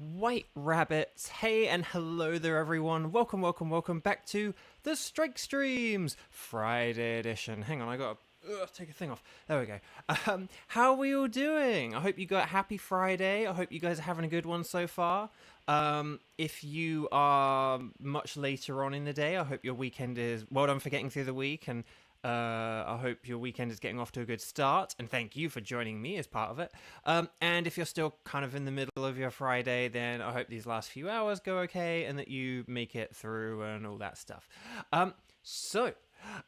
White rabbits, hey and hello there everyone. Welcome back to the Strike Streams Friday edition. Hang on, I gotta take a thing off. There we go. How are we all doing? I hope you got happy Friday. I hope you guys are having a good one so far. If you are much later on in the day, I hope your weekend is well done for getting through the week, and I hope your weekend is getting off to a good start, and thank you for joining me as part of it. And if you're still kind of in the middle of your Friday, then I hope these last few hours go okay and that you make it through and all that stuff. But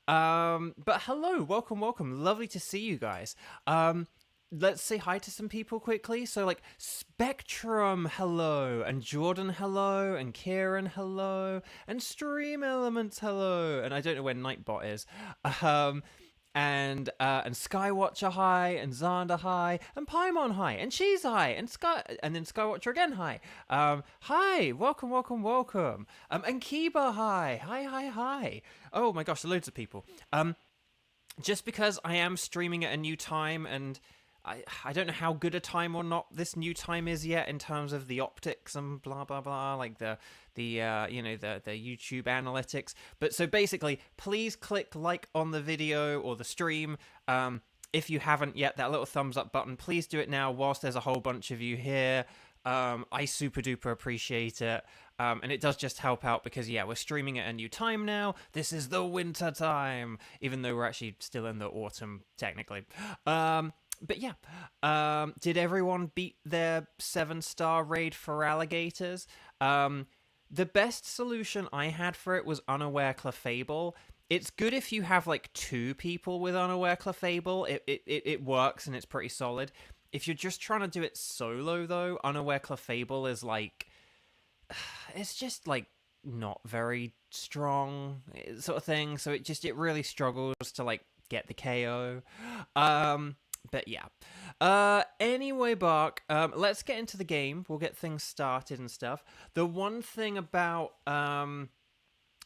hello, welcome. Lovely to see you guys. Let's say hi to some people quickly. So, like, Spectrum, hello, and Jordan, hello, and Kieran, hello, and Stream Elements, hello, and I don't know where Nightbot is, and Skywatcher, hi, and Xander, hi, and Paimon, hi, and Cheese, hi, and then Skywatcher again, hi, hi, welcome, and Kiba, hi. Oh my gosh, loads of people. Just because I am streaming at a new time, and I don't know how good a time or not this new time is yet in terms of the optics and blah blah blah, like the YouTube analytics. But so basically, please click like on the video or the stream. If you haven't yet, that little thumbs up button, please do it now whilst there's a whole bunch of you here. I super duper appreciate it. And it does just help out because, yeah, we're streaming at a new time now. This is the winter time, even though we're actually still in the autumn, technically. But yeah, did everyone beat their 7-star raid for alligators? The best solution I had for it was Unaware Clefable. It's good if you have like 2 people with Unaware Clefable. It works and it's pretty solid. If you're just trying to do it solo, though, Unaware Clefable is like, it's just like not very strong sort of thing. So it really struggles to like get the KO. But yeah. Anyway, Bark, let's get into the game. We'll get things started and stuff. The one thing about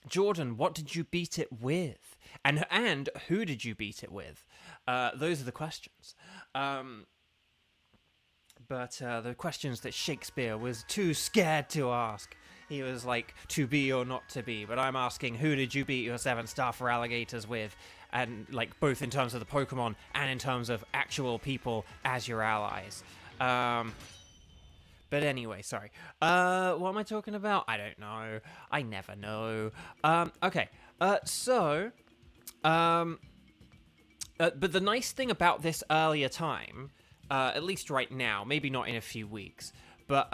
Jordan, what did you beat it with? And who did you beat it with? Those are the questions. But the questions that Shakespeare was too scared to ask. He was like, to be or not to be. But I'm asking, who did you beat your 7-star for alligators with? And like both in terms of the Pokemon and in terms of actual people as your allies. But anyway, sorry. What am I talking about? I don't know. I never know. Okay. But the nice thing about this earlier time, at least right now, maybe not in a few weeks, but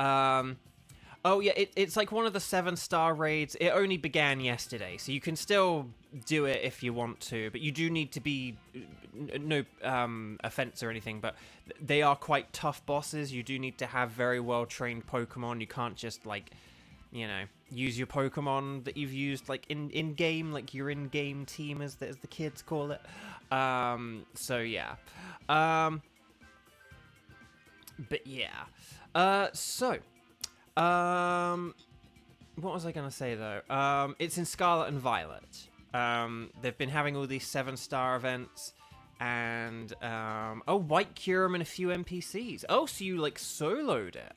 oh yeah, it's like one of the 7-star raids. It only began yesterday, so you can still do it if you want to, but you do need to be, no offense or anything, but they are quite tough bosses. You do need to have very well trained Pokemon. You can't just like, you know, use your Pokemon that you've used like in game, like your in-game team as the kids call it. So yeah. But yeah. What was I gonna say though? It's in Scarlet and Violet. They've been having all these 7-star events, and White Kyurem and a few NPCs. Oh, so you like soloed it?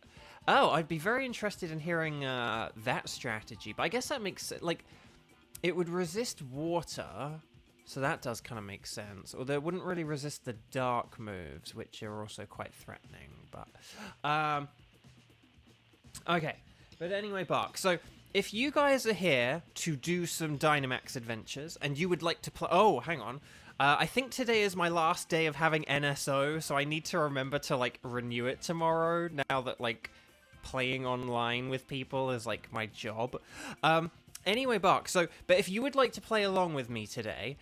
Oh, I'd be very interested in hearing that strategy. But I guess that makes like it would resist water, so that does kind of make sense. Although it wouldn't really resist the dark moves, which are also quite threatening. But okay. But anyway, Bark, so if you guys are here to do some Dynamax Adventures, and you would like to play... Oh, hang on. I think today is my last day of having NSO, so I need to remember to, like, renew it tomorrow, now that, like, playing online with people is, like, my job. Anyway, Bark, so... But if you would like to play along with me today,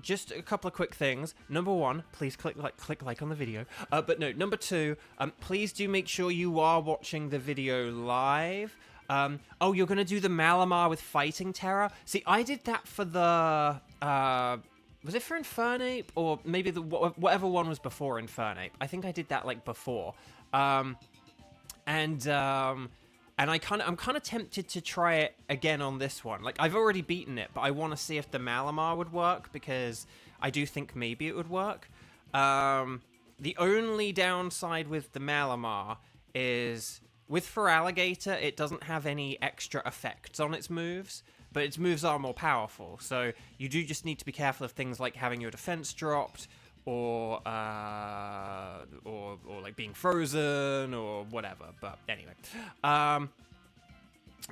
just a couple of quick things. Number 1, please click like on the video. But no, number 2, please do make sure you are watching the video live. Oh, you're gonna do the Malamar with Fighting Terror? See, I did that for the was it for Infernape, or maybe the whatever one was before Infernape? I think I did that like before. And I'm kind of tempted to try it again on this one. Like, I've already beaten it, but I want to see if the Malamar would work, because I do think maybe it would work. The only downside with the Malamar is with Feraligatr, it doesn't have any extra effects on its moves, but its moves are more powerful. So you do just need to be careful of things like having your defense dropped, or like being frozen or whatever. But anyway,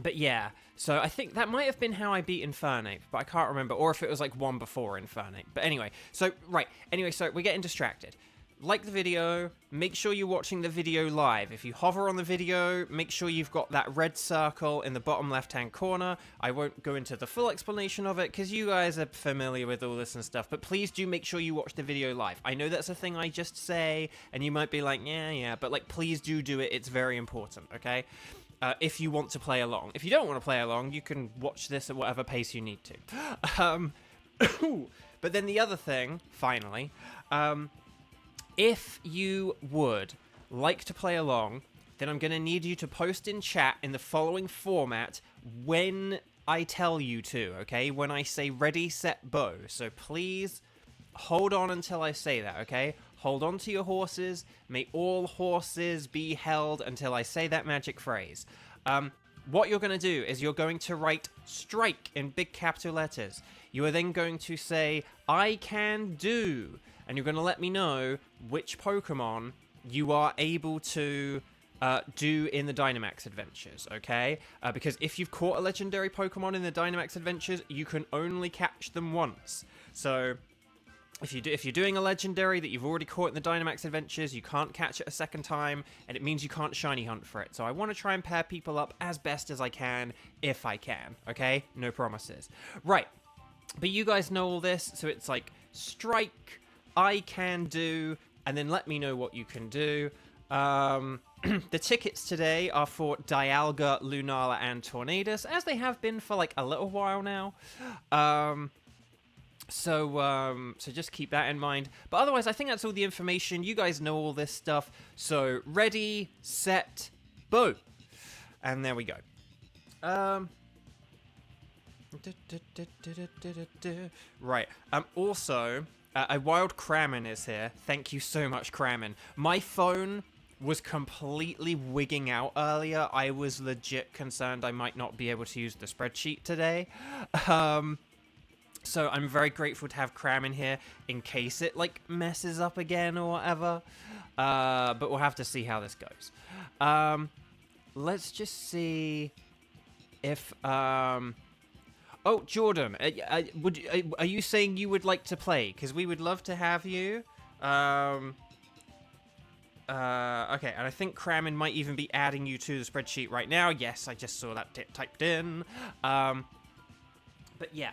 but yeah. So I think that might have been how I beat Infernape, but I can't remember, or if it was like one before Infernape. But anyway, so right. Anyway, so we're getting distracted. Like the video, make sure you're watching the video live. If you hover on the video, make sure you've got that red circle in the bottom left-hand corner. I won't go into the full explanation of it, because you guys are familiar with all this and stuff, but please do make sure you watch the video live. I know that's a thing I just say, and you might be like, yeah, but like, please do it. It's very important, okay? If you want to play along. If you don't want to play along, you can watch this at whatever pace you need to. But then the other thing, finally, if you would like to play along, then I'm going to need you to post in chat in the following format when I tell you to, okay? When I say ready, set, bow. So please hold on until I say that, okay? Hold on to your horses. May all horses be held until I say that magic phrase. What you're going to do is you're going to write strike in big capital letters. You are then going to say, I can do. And you're going to let me know which Pokemon you are able to do in the Dynamax Adventures, okay? Because if you've caught a legendary Pokemon in the Dynamax Adventures, you can only catch them once. So if you're doing a legendary that you've already caught in the Dynamax Adventures, you can't catch it a second time, and it means you can't shiny hunt for it. So I want to try and pair people up as best as I can, if I can, okay? No promises. Right, but you guys know all this, so it's like strike, I can do, and then let me know what you can do. The tickets today are for Dialga, Lunala, and Tornadus, as they have been for like a little while now. So just keep that in mind. But otherwise, I think that's all the information. You guys know all this stuff. So ready, set, boom. And there we go. Right. Also, a wild Kramen is here. Thank you so much, Kramen. My phone was completely wigging out earlier. I was legit concerned I might not be able to use the spreadsheet today. So I'm very grateful to have Kramen here in case it like messes up again or whatever. But we'll have to see how this goes. Let's just see if oh, Jordan, are you saying you would like to play? Because we would love to have you. Okay, and I think Kramen might even be adding you to the spreadsheet right now. Yes, I just saw that typed in. But yeah.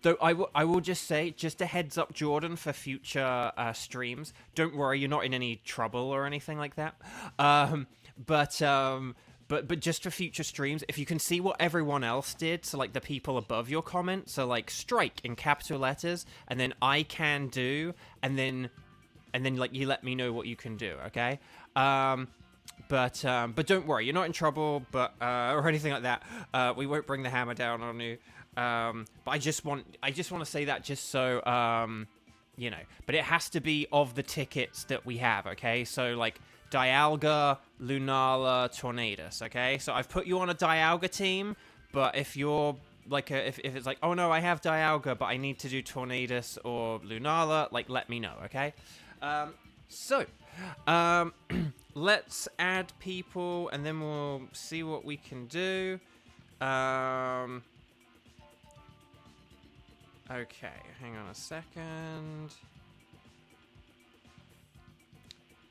Though I will just say, just a heads up, Jordan, for future streams. Don't worry, you're not in any trouble or anything like that. But just for future streams, if you can see what everyone else did, so like the people above your comment, so like strike in capital letters, and then I can do, and then like you let me know what you can do, okay? But don't worry, you're not in trouble, or anything like that. We won't bring the hammer down on you. But I just want to say that just so you know. But it has to be of the tickets that we have, okay? So like Dialga, Lunala, Tornadus, okay? So I've put you on a Dialga team, but if you're like if it's like, oh no, I have Dialga, but I need to do Tornadus or Lunala, like let me know, okay? Let's add people, and then we'll see what we can do. Okay, hang on a second.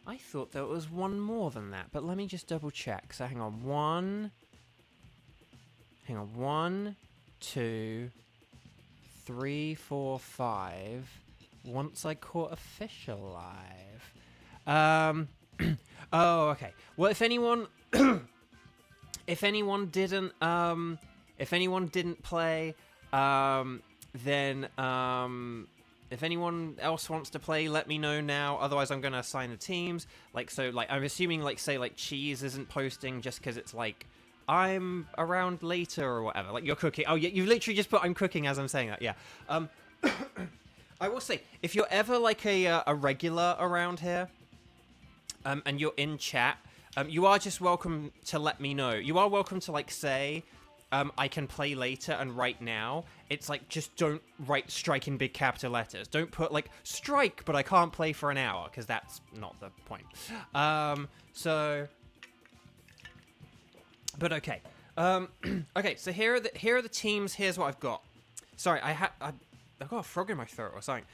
I thought there was one more than that, but let me just double check. So hang on, 1, 2, 3, 4, 5. Once I caught a fish alive. Oh, okay. Well, if anyone didn't play, then if anyone else wants to play, let me know now. Otherwise, I'm gonna assign the teams. Like, so, like, I'm assuming, like, say, like, Cheese isn't posting just because it's like I'm around later or whatever. Like, you're cooking. Oh, yeah, you literally just put I'm cooking as I'm saying that. Yeah. I will say, if you're ever like a regular around here, and you're in chat, you are just welcome to let me know. You are welcome to, like, say, I can play later and right now. It's like, just don't write strike in big capital letters. Don't put, like, strike, but I can't play for an hour, because that's not the point. But okay. Okay, so here are the teams. Here's what I've got. Sorry, I've got a frog in my throat or something.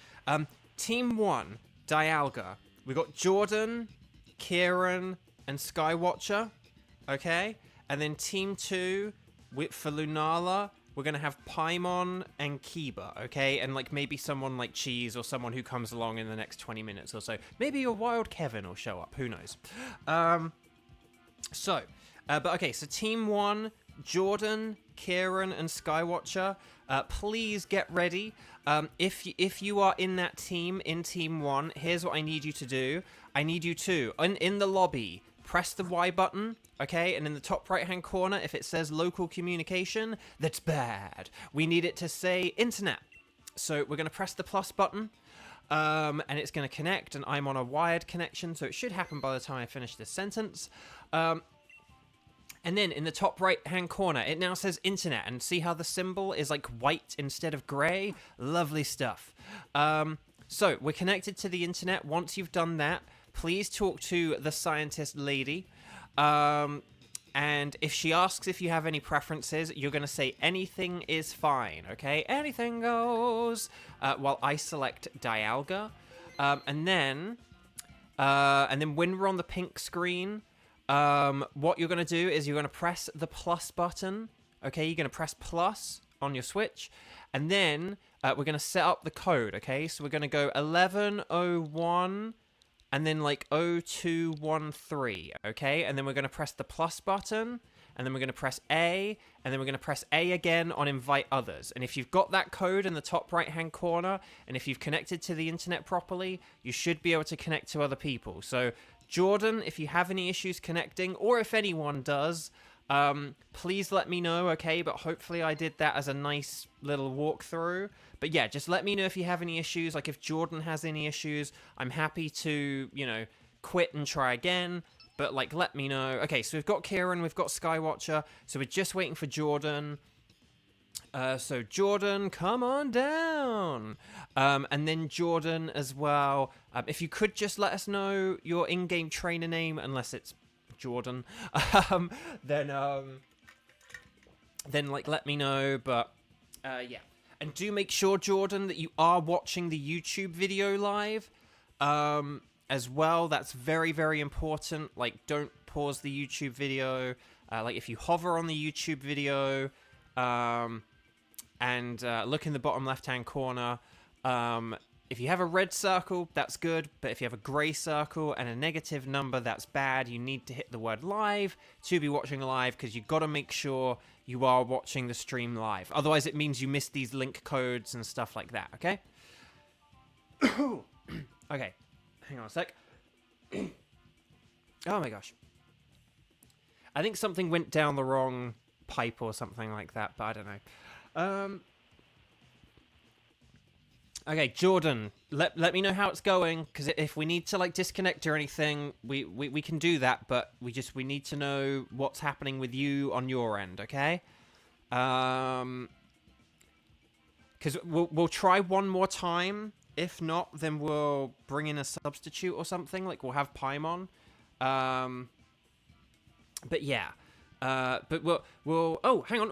Team 1, Dialga. We got Jordan, Kieran, and Skywatcher. Okay? And then Team 2, for Lunala, we're going to have Paimon and Kiba, okay? And, like, maybe someone like Cheese or someone who comes along in the next 20 minutes or so. Maybe a Wild Kevin will show up. Who knows? But okay, so Team 1, Jordan, Kieran, and Skywatcher, please get ready. If you are in that team, in Team 1, here's what I need you to do. I need you to, in the lobby, press the Y button, okay? And in the top right-hand corner, if it says local communication, that's bad. We need it to say internet. So we're going to press the plus button, and it's going to connect, and I'm on a wired connection, so it should happen by the time I finish this sentence. And then in the top right-hand corner, it now says internet. And see how the symbol is like white instead of grey? Lovely stuff. So we're connected to the internet. Once you've done that, please talk to the scientist lady. And if she asks if you have any preferences, you're going to say anything is fine, okay? Anything goes. While I select Dialga. And then when we're on the pink screen... what you're going to do is you're going to press the plus button, okay? You're going to press plus on your Switch, and then we're going to set up the code, okay? So we're going to go 1101, and then like 0213, okay? And then we're going to press the plus button, and then we're going to press A, and then we're going to press A again on invite others. And if you've got that code in the top right-hand corner, and if you've connected to the internet properly, you should be able to connect to other people. So Jordan, if you have any issues connecting, or if anyone does, please let me know, okay? But hopefully I did that as a nice little walkthrough. But yeah, just let me know if you have any issues. Like if Jordan has any issues, I'm happy to, you know, quit and try again. But like, let me know. Okay, so we've got Kieran, we've got Skywatcher. So we're just waiting for Jordan. So Jordan, come on down. And then Jordan as well. If you could just let us know your in-game trainer name, unless it's Jordan, then like let me know. But yeah, and do make sure, Jordan, that you are watching the YouTube video live as well. That's very, very important. Like, don't pause the YouTube video. Like if you hover on the YouTube video. And look in the bottom left-hand corner. If you have a red circle, that's good. But if you have a grey circle and a negative number, that's bad. You need to hit the word live to be watching live, because you've got to make sure you are watching the stream live. Otherwise, it means you miss these link codes and stuff like that, okay? Okay, hang on a sec. Oh my gosh. I think something went down the wrong pipe or something like that, but I don't know. Okay, Jordan, let me know how it's going, because if we need to like disconnect or anything, we can do that, but we need to know what's happening with you on your end, okay? Because we'll try one more time. If not, then we'll bring in a substitute or something. Like we'll have Paimon. But yeah. But we'll. Oh, hang on.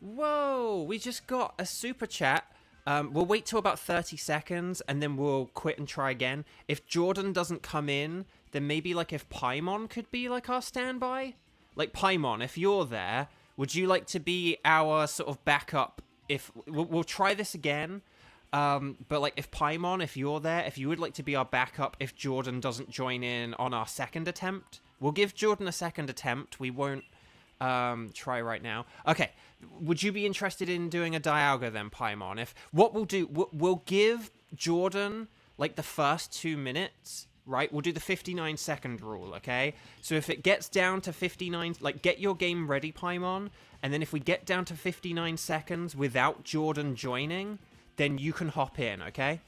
Whoa! We just got a super chat. We'll wait till about 30 seconds, and then we'll quit and try again. If Jordan doesn't come in, then maybe like if Paimon could be like our standby. Like Paimon, if you're there, would you like to be our sort of backup? If we'll try this again. But like if Paimon, if you're there, if you would like to be our backup if Jordan doesn't join in on our second attempt, we'll give Jordan a second attempt. We won't try right now. Okay, would you be interested in doing a Dialga then, Paimon? If what we'll do, we'll give Jordan like the first 2 minutes, right? We'll do the 59-second rule, okay? So if it gets down to 59, like get your game ready, Paimon, and then if we get down to 59 seconds without Jordan joining, then you can hop in, okay?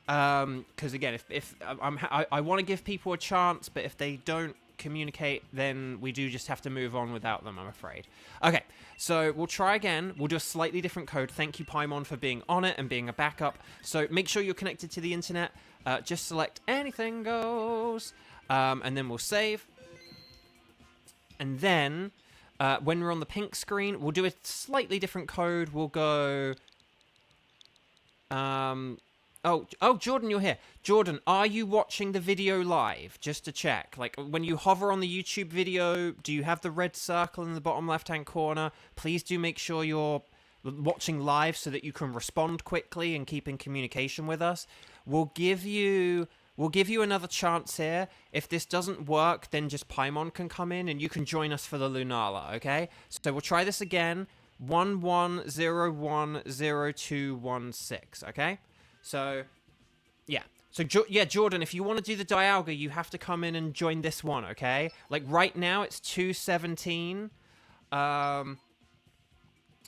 Because again, if I want to give people a chance, but if they don't communicate, then we do just have to move on without them, I'm afraid. Okay, so we'll try again. We'll do a slightly different code. Thank you, Paimon, for being on it and being a backup. So make sure you're connected to the internet. Just select anything goes, and then we'll save. And then, when we're on the pink screen, we'll do a slightly different code. We'll go... Oh, Jordan, you're here. Jordan, are you watching the video live? Just to check. Like, when you hover on the YouTube video, do you have the red circle in the bottom left-hand corner? Please do make sure you're watching live so that you can respond quickly and keep in communication with us. We'll give you another chance here. If this doesn't work, then just Paimon can come in and you can join us for the Lunala, okay? So we'll try this again. 11010216, okay? So, yeah. So, Jordan, if you want to do the Dialga, you have to come in and join this one, okay? Like, right now, it's 2:17.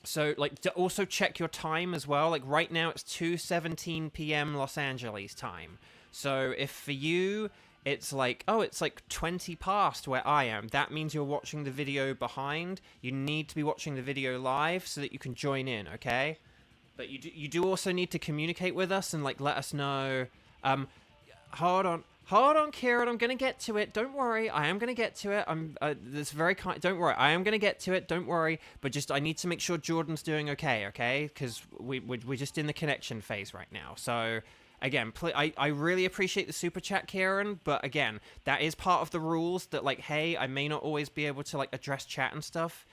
So, like, to also check your time as well. Like, right now, it's 2:17 p.m. Los Angeles time. So, if for you, it's like, oh, it's like 20 past where I am, that means you're watching the video behind. You need to be watching the video live so that you can join in, okay? But you do also need to communicate with us and, like, let us know. Hold on, Kieran. I'm gonna get to it. Don't worry, I am gonna get to it. That's very kind. Don't worry, I am gonna get to it. Don't worry. But just I need to make sure Jordan's doing okay, okay? Because we're just in the connection phase right now. So again, I really appreciate the super chat, Kieran. But again, that is part of the rules. That like, hey, I may not always be able to like address chat and stuff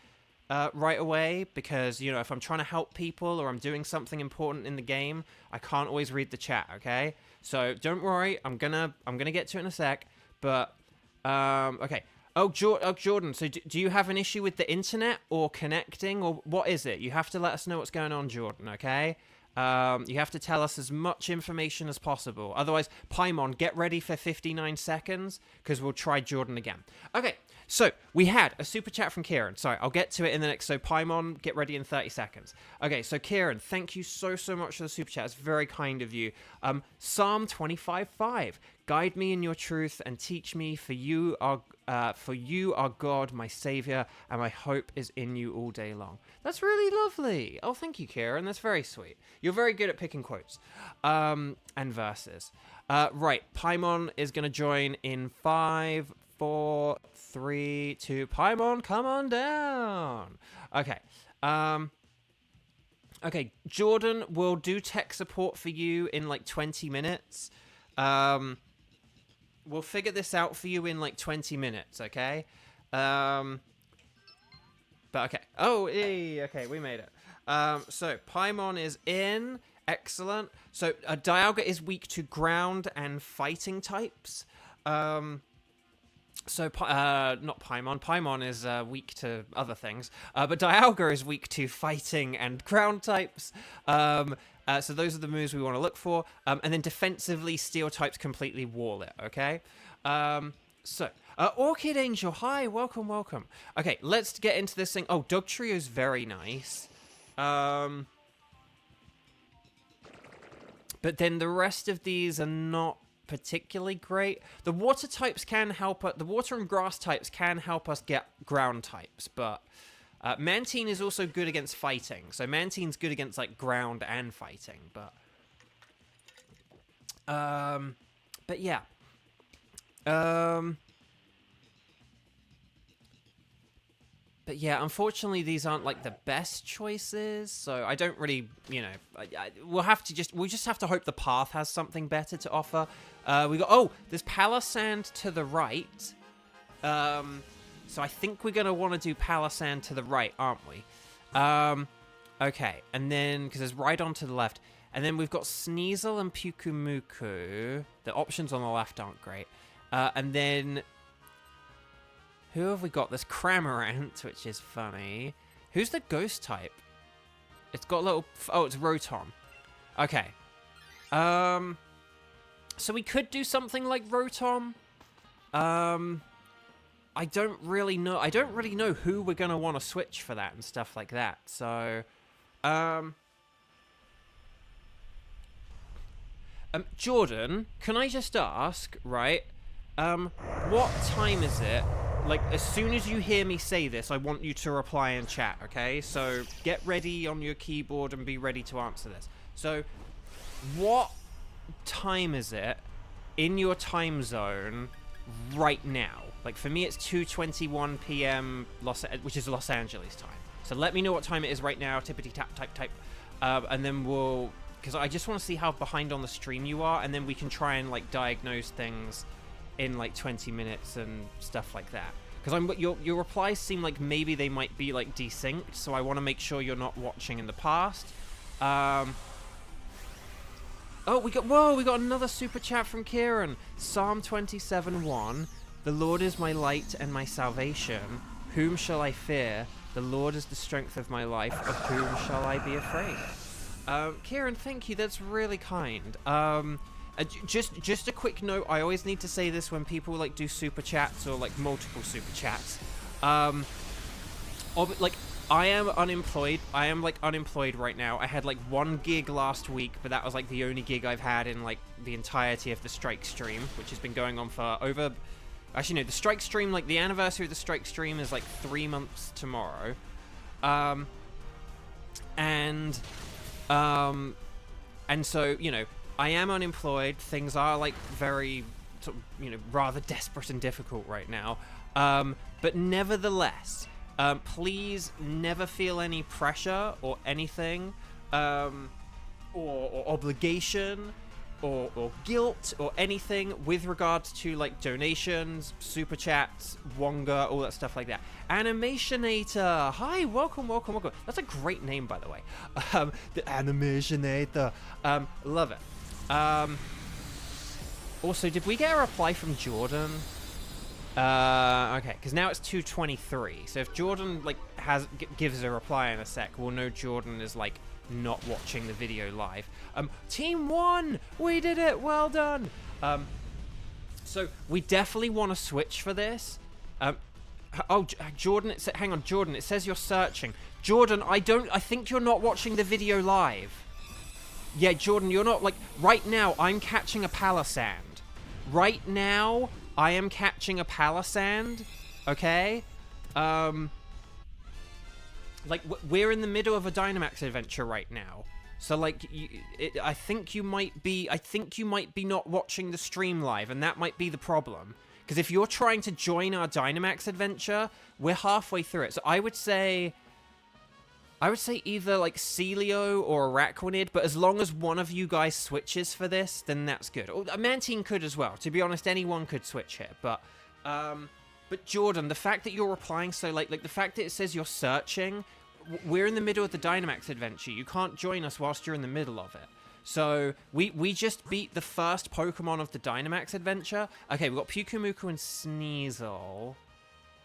right away, because you know, if I'm trying to help people or I'm doing something important in the game, I can't always read the chat, okay? So don't worry, I'm gonna get to it in a sec. But okay. Oh, Jordan, so do you have an issue with the internet or connecting, or what is it? You have to let us know what's going on, Jordan, okay? You have to tell us as much information as possible. Otherwise, Paimon, get ready for 59 seconds, because we'll try Jordan again. Okay, so we had a super chat from Kieran. Sorry, I'll get to it in the next. So Paimon, get ready in 30 seconds. Okay, so Kieran, thank you so much for the super chat. It's very kind of you. Psalm 25:5. Guide me in your truth and teach me, for you are God, my savior, and my hope is in you all day long. That's really lovely. Oh, thank you, Kieran. That's very sweet. You're very good at picking quotes and verses. Right, Paimon is going to join in 5, 4, 3, 2. Paimon, come on down. Okay. Okay, Jordan will do tech support for you in like 20 minutes. We'll figure this out for you in like 20 minutes, okay? But okay. Oh, okay, we made it. So Paimon is in. Excellent. So Dialga is weak to ground and fighting types. So not Paimon. Paimon is weak to other things. But Dialga is weak to fighting and ground types. So those are the moves we want to look for. And then defensively, steel types completely wall it, okay? Orchid Angel, hi, welcome. Okay, let's get into this thing. Oh, Dugtrio is very nice. But then the rest of these are not particularly great. The water types can help us. The water and grass types can help us get ground types, but... Mantine is also good against fighting. So Mantine's good against, like, ground and fighting. But yeah. But yeah, unfortunately, these aren't, like, the best choices. So I don't really, you know... we'll just have to hope the path has something better to offer. We got... Oh, there's Palisand to the right. So I think we're going to want to do Palisand to the right, aren't we? Okay, and then, because there's Rhydon to the left. And then we've got Sneasel and Pukumuku. The options on the left aren't great. And then, who have we got? There's Cramorant, which is funny. Who's the ghost type? It's got a little... Oh, it's Rotom. Okay. So we could do something like Rotom. I don't really know who we're going to want to switch for that and stuff like that. So, Jordan, can I just ask, right? What time is it? Like, as soon as you hear me say this, I want you to reply in chat, okay? So, get ready on your keyboard and be ready to answer this. So, what time is it in your time zone right now? Like, for me, it's 2:21 p.m., which is Los Angeles time. So, let me know what time it is right now. Tippity-tap, type. And then we'll... Because I just want to see how behind on the stream you are, and then we can try and, like, diagnose things in like 20 minutes and stuff like that. Because your replies seem like maybe they might be like desynced, so I want to make sure you're not watching in the past. Oh, we got another super chat from Kieran. Psalm 27:1. The Lord is my light and my salvation. Whom shall I fear? The Lord is the strength of my life. Of whom shall I be afraid? Kieran, thank you. That's really kind. Just a quick note, I always need to say this when people like do super chats or like multiple super chats. Like I am unemployed. I am like unemployed right now. I had like 1 gig last week, but that was like the only gig I've had in like the entirety of the strike stream, which has been going on for over... Actually no, the strike stream, like the anniversary of the strike stream is like 3 months tomorrow. And so, you know, I am unemployed. Things are like very, sort of, you know, rather desperate and difficult right now. But nevertheless, please never feel any pressure or anything, or obligation, or guilt or anything with regards to like donations, super chats, Wonga, all that stuff like that. Animationator, hi, welcome. That's a great name, by the way. The Animationator, love it. Also, did we get a reply from Jordan? Okay, because now it's 2:23. So if Jordan like gives a reply in a sec, we'll know Jordan is like not watching the video live. Team 1, we did it. Well done. So we definitely want to switch for this. Oh, Jordan, hang on, Jordan. It says you're searching. Jordan, I think you're not watching the video live. Yeah, Jordan, you're not, like, right now, I'm catching a palisand. Right now, I am catching a palisand, okay? Like, we're in the middle of a Dynamax adventure right now. So, like, I think you might be not watching the stream live, and that might be the problem. Because if you're trying to join our Dynamax adventure, we're halfway through it. So I would say either like Celio or Araquanid, but as long as one of you guys switches for this, then that's good. Or Mantine could as well. To be honest, anyone could switch here. But Jordan, the fact that you're replying so late, like the fact that it says you're searching, we're in the middle of the Dynamax adventure. You can't join us whilst you're in the middle of it. So we just beat the first Pokemon of the Dynamax adventure. Okay, we've got Pyukumuku and Sneasel.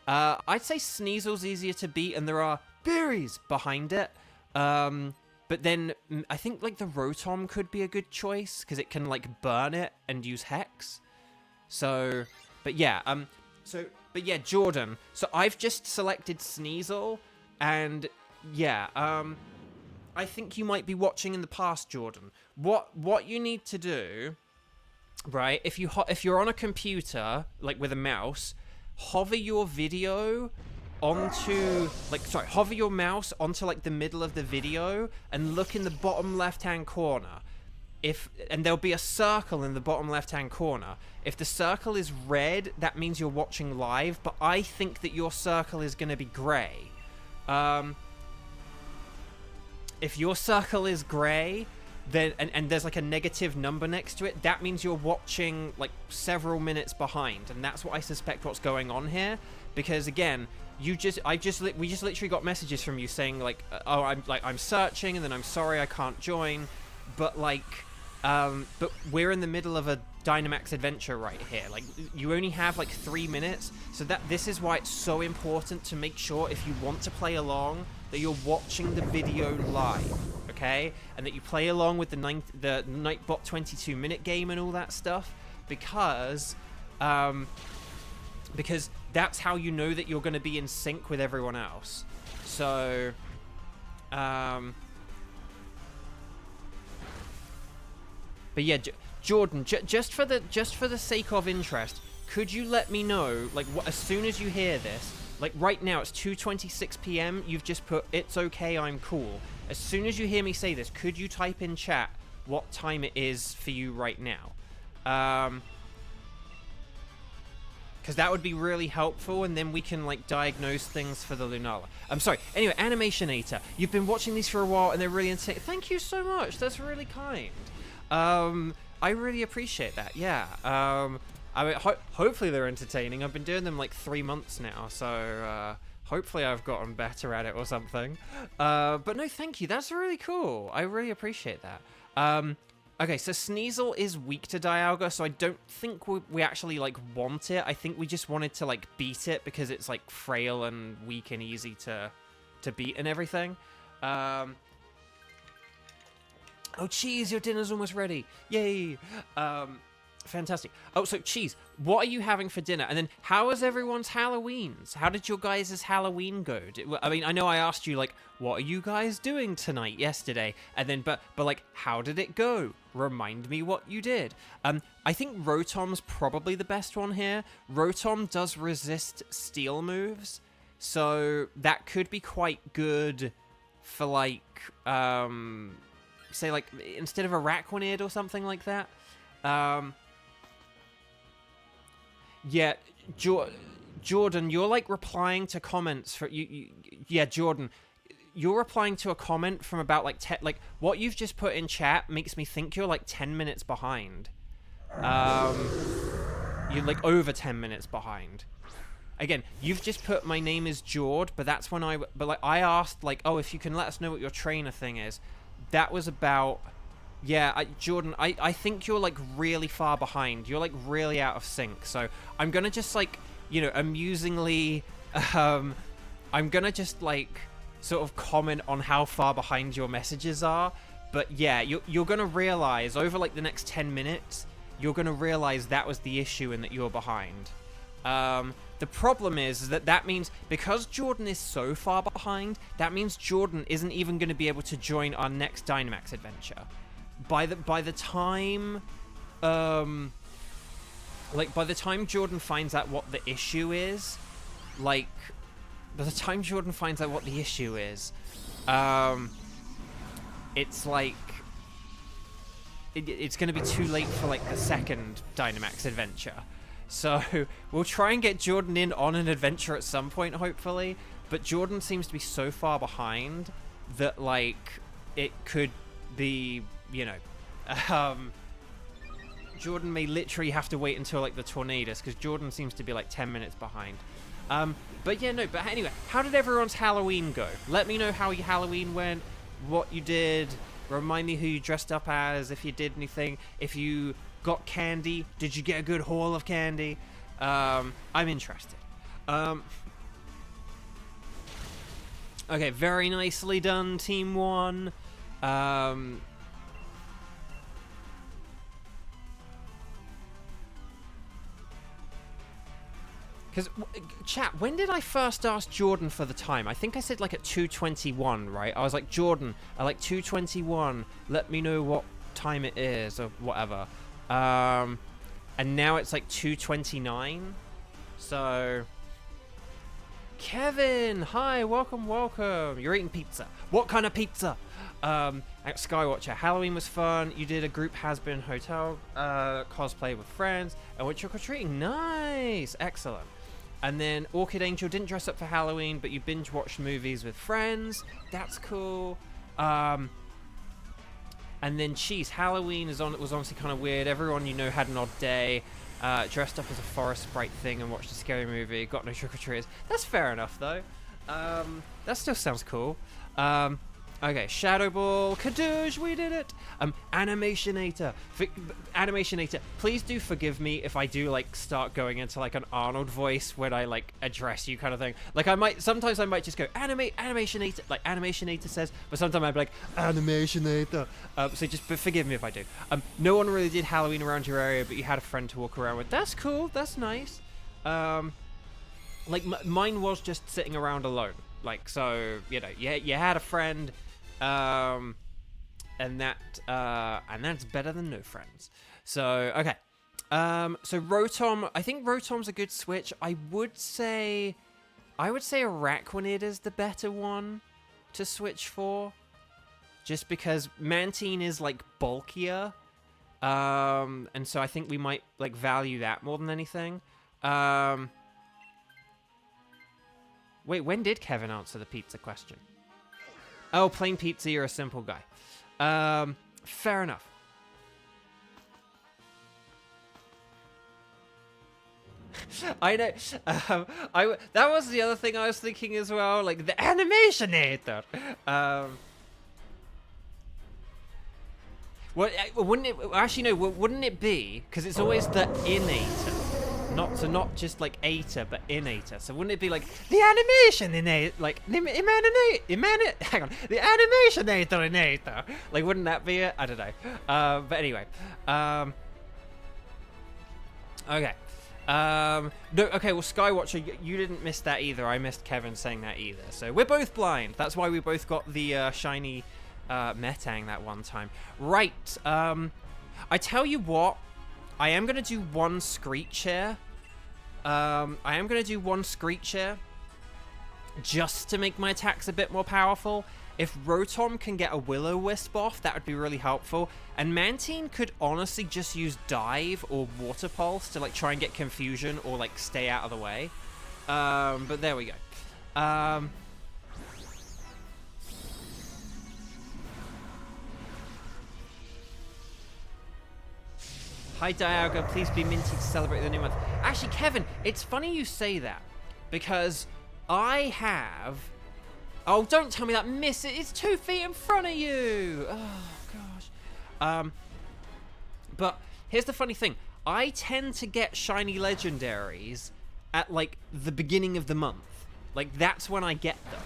I'd say Sneasel's easier to beat, and there are berries behind it. But then I think like the Rotom could be a good choice because it can like burn it and use Hex. So, but yeah, Jordan. So I've just selected Sneasel, and yeah, I think you might be watching in the past, Jordan. What you need to do, right? If you're on a computer like with a mouse, hover your video onto hover your mouse onto like the middle of the video and look in the bottom left-hand corner. And there'll be a circle in the bottom left-hand corner. If the circle is red, that means you're watching live, but I think that your circle is going to be gray. If your circle is gray, then and there's like a negative number next to it, that means you're watching like several minutes behind, and that's what I suspect what's going on here. Because again, we just literally got messages from you saying like, oh, I'm searching, and then I'm sorry I can't join, but we're in the middle of a Dynamax adventure right here. Like, you only have like 3 minutes, so this is why it's so important to make sure if you want to play along that you're watching the video live, okay? And that you play along with the Nightbot 22-minute game and all that stuff, because that's how you know that you're going to be in sync with everyone else. So, but yeah, Jordan, just for the sake of interest, could you let me know, like, as soon as you hear this, like, right now, it's 2:26 p.m., you've just put, it's okay, I'm cool. As soon as you hear me say this, could you type in chat what time it is for you right now? Because that would be really helpful, and then we can, like, diagnose things for the Lunala. I'm sorry. Anyway, Animationator, you've been watching these for a while, and they're really entertaining. Thank you so much. That's really kind. I really appreciate that. Yeah. I mean, hopefully they're entertaining. I've been doing them, like, 3 months now, so, hopefully I've gotten better at it or something. But no, thank you. That's really cool. I really appreciate that. Okay, so Sneasel is weak to Dialga, so I don't think we actually, like, want it. I think we just wanted to, like, beat it because it's, like, frail and weak and easy to beat and everything. Oh, Cheese, your dinner's almost ready. Yay! Fantastic. Oh, so Cheese, what are you having for dinner? And then, how was everyone's Halloweens? How did your guys' Halloween go? I mean, I know I asked you, like, what are you guys doing tonight, yesterday? And then, but like, how did it go? Remind me what you did. I think Rotom's probably the best one here. Rotom does resist steel moves, so that could be quite good for, like, say, like, instead of a Araquanid or something like that. Yeah, Jordan, you're, like, replying to comments for you. Yeah, Jordan, you're replying to a comment from about, like, what you've just put in chat makes me think you're, like, 10 minutes behind. You're, like, over 10 minutes behind. Again, you've just put my name is Jord, but that's when I asked, like, oh, if you can let us know what your trainer thing is. That was about... Yeah, Jordan, I think you're, like, really far behind. You're, like, really out of sync. So I'm going to just, like, you know, amusingly, I'm going to just, like, sort of comment on how far behind your messages are. But, yeah, you're going to realize over, like, the next 10 minutes, you're going to realize that was the issue and that you're behind. The problem is that means, because Jordan is so far behind, that means Jordan isn't even going to be able to join our next Dynamax adventure. By the time, like, by the time Jordan finds out what the issue is, like, it's like, it's going to be too late for, like, the second Dynamax adventure. So, we'll try and get Jordan in on an adventure at some point, hopefully, but Jordan seems to be so far behind that, like, it could be... You know, Jordan may literally have to wait until, like, the Tornadus, because Jordan seems to be, like, 10 minutes behind. But yeah, no, but anyway, how did everyone's Halloween go? Let me know how your Halloween went, what you did, remind me who you dressed up as, if you did anything, if you got candy, did you get a good haul of candy? I'm interested. Okay, very nicely done, Team 1. Because, chat, when did I first ask Jordan for the time? I think I said, like, at 2:21, right? I was like, Jordan, at, like, 2:21, let me know what time it is, or whatever. And now it's, like, 2:29. So... Kevin! Hi, welcome. You're eating pizza. What kind of pizza? Skywatcher, Halloween was fun. You did a group has-been hotel cosplay with friends and went trick-or-treating. Nice! Excellent. And then Orchid Angel didn't dress up for Halloween, but you binge-watched movies with friends. That's cool. And then Cheese, Halloween was honestly kind of weird. Everyone you know had an odd day. Dressed up as a forest sprite thing and watched a scary movie. Got no trick-or-treaters. That's fair enough, though. That still sounds cool. Okay, Shadow Ball, Kadoosh, we did it! Animationator, please do forgive me if I do, like, start going into, like, an Arnold voice when I, like, address you kind of thing. Like, sometimes I might just go, Animationator, like Animationator says, but sometimes I'd be like, Animationator. So just forgive me if I do. No one really did Halloween around your area, but you had a friend to walk around with. That's cool, that's nice. Like, mine was just sitting around alone. Like, so, you know, you had a friend... and that's better than no friends. So, okay. So Rotom, I think Rotom's a good switch. I would say Araquanid is the better one to switch for. Just because Mantine is, like, bulkier. And so I think we might, like, value that more than anything. Wait, when did Kevin answer the pizza question? Oh, plain pizza, you're a simple guy. Fair enough. I know. That was the other thing I was thinking as well, like the animationator. Wouldn't it actually no? Wouldn't it be because it's always the innator, not just like ater, but innator. So wouldn't it be like the animation innator, like hang on, the animationator innator? Like wouldn't that be it? I don't know. But anyway, okay. No, okay, well, Skywatcher, you didn't miss that either. I missed Kevin saying that either. So we're both blind. That's why we both got the shiny Metang that one time. Right, I tell you what, I am going to do one Screech here. Just to make my attacks a bit more powerful. If Rotom can get a Will-O-Wisp off, that would be really helpful. And Mantine could honestly just use Dive or Water Pulse to like try and get confusion or like stay out of the way. But there we go. Hi Dialga, please be minty to celebrate the new month. Actually, Kevin, it's funny you say that because I have... Oh, don't tell me that miss it. It's 2 feet in front of you. Oh, gosh. But here's the funny thing. I tend to get shiny legendaries at, like, the beginning of the month. Like, that's when I get them.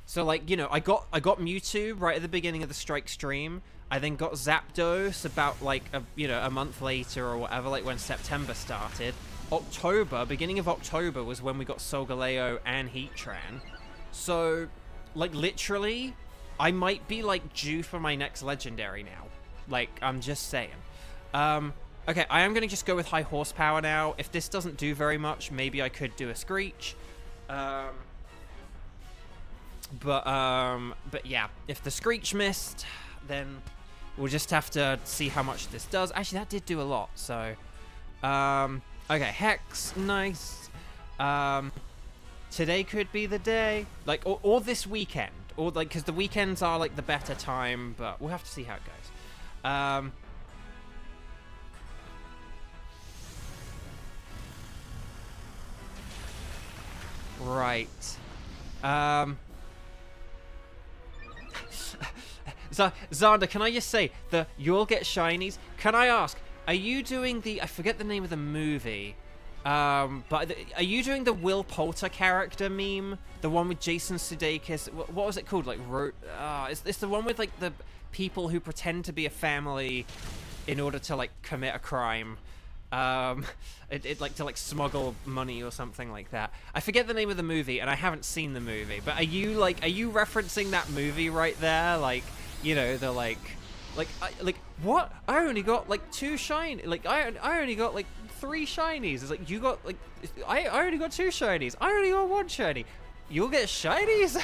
So, like, you know, I got Mewtwo right at the beginning of the Strike stream. I then got Zapdos about, like, a month later or whatever, like, when September started. Beginning of October was when we got Solgaleo and Heatran. So... like, literally, I might be, like, due for my next legendary now. Like, I'm just saying. Okay, I am going to just go with high horsepower now. If this doesn't do very much, maybe I could do a Screech. But yeah, if the Screech missed, then we'll just have to see how much this does. Actually, that did do a lot, so... okay, Hex, nice. Today could be the day, like, or this weekend, or like, because the weekends are like the better time, but we'll have to see how it goes. Right. Xander, can I just say that you'll get shinies? Can I ask, are you doing the? I forget the name of the movie. But are you doing the Will Poulter character meme? The one with Jason Sudeikis? What was it called? Like, it's the one with, like, the people who pretend to be a family in order to, like, commit a crime. Like, to, like, smuggle money or something like that. I forget the name of the movie, and I haven't seen the movie. But are you referencing that movie right there? Like, you know, the, like, what? I only got, like, 2 shiny... Like, I only got, like... 3 shinies. It's like, you got, like, I only got 2 shinies. I only got 1 shiny. You'll get shinies?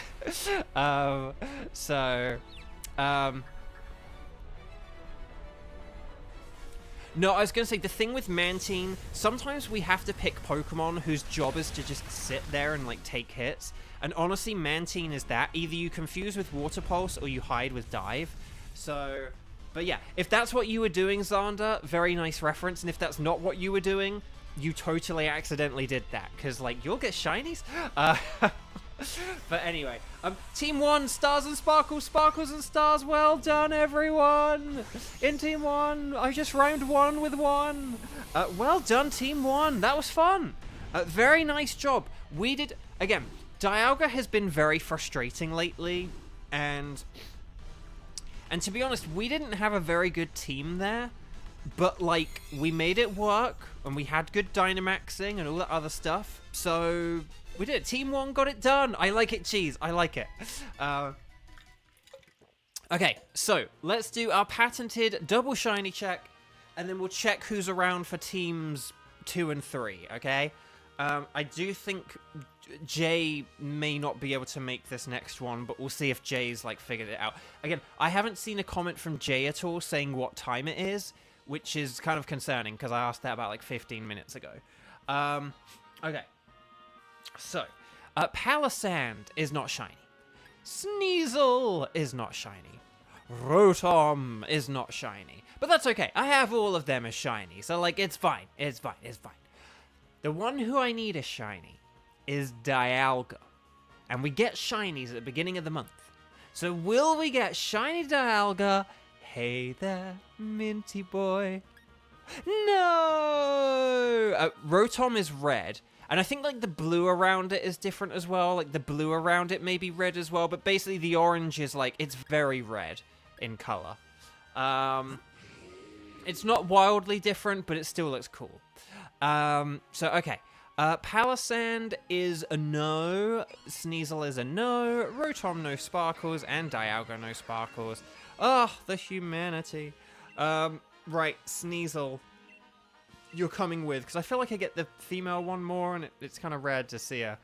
No, I was going to say, the thing with Mantine, sometimes we have to pick Pokemon whose job is to just sit there and, like, take hits. And honestly, Mantine is that. Either you confuse with Water Pulse or you hide with Dive. So... but yeah, if that's what you were doing, Xander, very nice reference. And if that's not what you were doing, you totally accidentally did that. Because, like, you'll get shinies. But anyway, Team 1, Stars and Sparkles, Sparkles and Stars. Well done, everyone. In Team 1, I just rhymed 1 with 1. Well done, Team 1. That was fun. Very nice job. We did, again, Dialga has been very frustrating lately. And to be honest, we didn't have a very good team there, but, like, we made it work, and we had good Dynamaxing and all that other stuff, so we did it. Team 1 got it done. I like it, Cheese. I like it. Okay, so let's do our patented double shiny check. and then we'll check who's around for teams 2 and 3, okay? I do think Jay may not be able to make this next one, but we'll see if Jay's, like, figured it out. Again, I haven't seen a comment from Jay at all saying what time it is, which is kind of concerning, because I asked that about, like, 15 minutes ago. Okay. So, Palisand is not shiny. Sneasel is not shiny. Rotom is not shiny. But that's okay. I have all of them as shiny, so, like, it's fine. It's fine. It's fine. The one who I need as shiny is Dialga. And we get shinies at the beginning of the month. So will we get shiny Dialga? Hey there, Minty boy. No! Rotom is red. And I think, like, the blue around it is different as well. Like, the blue around it may be red as well. But basically, the orange is, like, it's very red in color. It's not wildly different, but it still looks cool. So, okay. Palisand is a no. Sneasel is a no. Rotom no sparkles. And Dialga no sparkles. Oh, the humanity. Right, Sneasel. You're coming with, because I feel like I get the female one more, and it's kind of rare to see a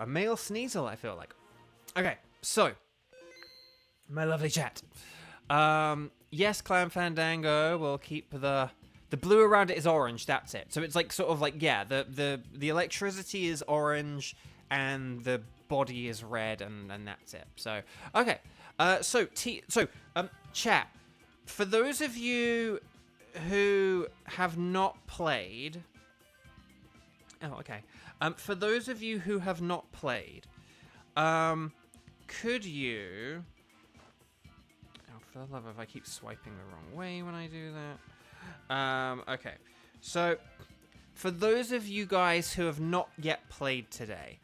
male Sneasel, I feel like. Okay, so. My lovely chat. Yes, Clan Fandango will keep the blue around it is orange, that's it. So it's like sort of like, yeah, the electricity is orange and the body is red and that's it. So, okay. Chat, for those of you who have not played... Oh, okay. For those of you who have not played, could you... Oh, for the love of... I keep swiping the wrong way when I do that. Okay, so for those of you guys who have not yet played today,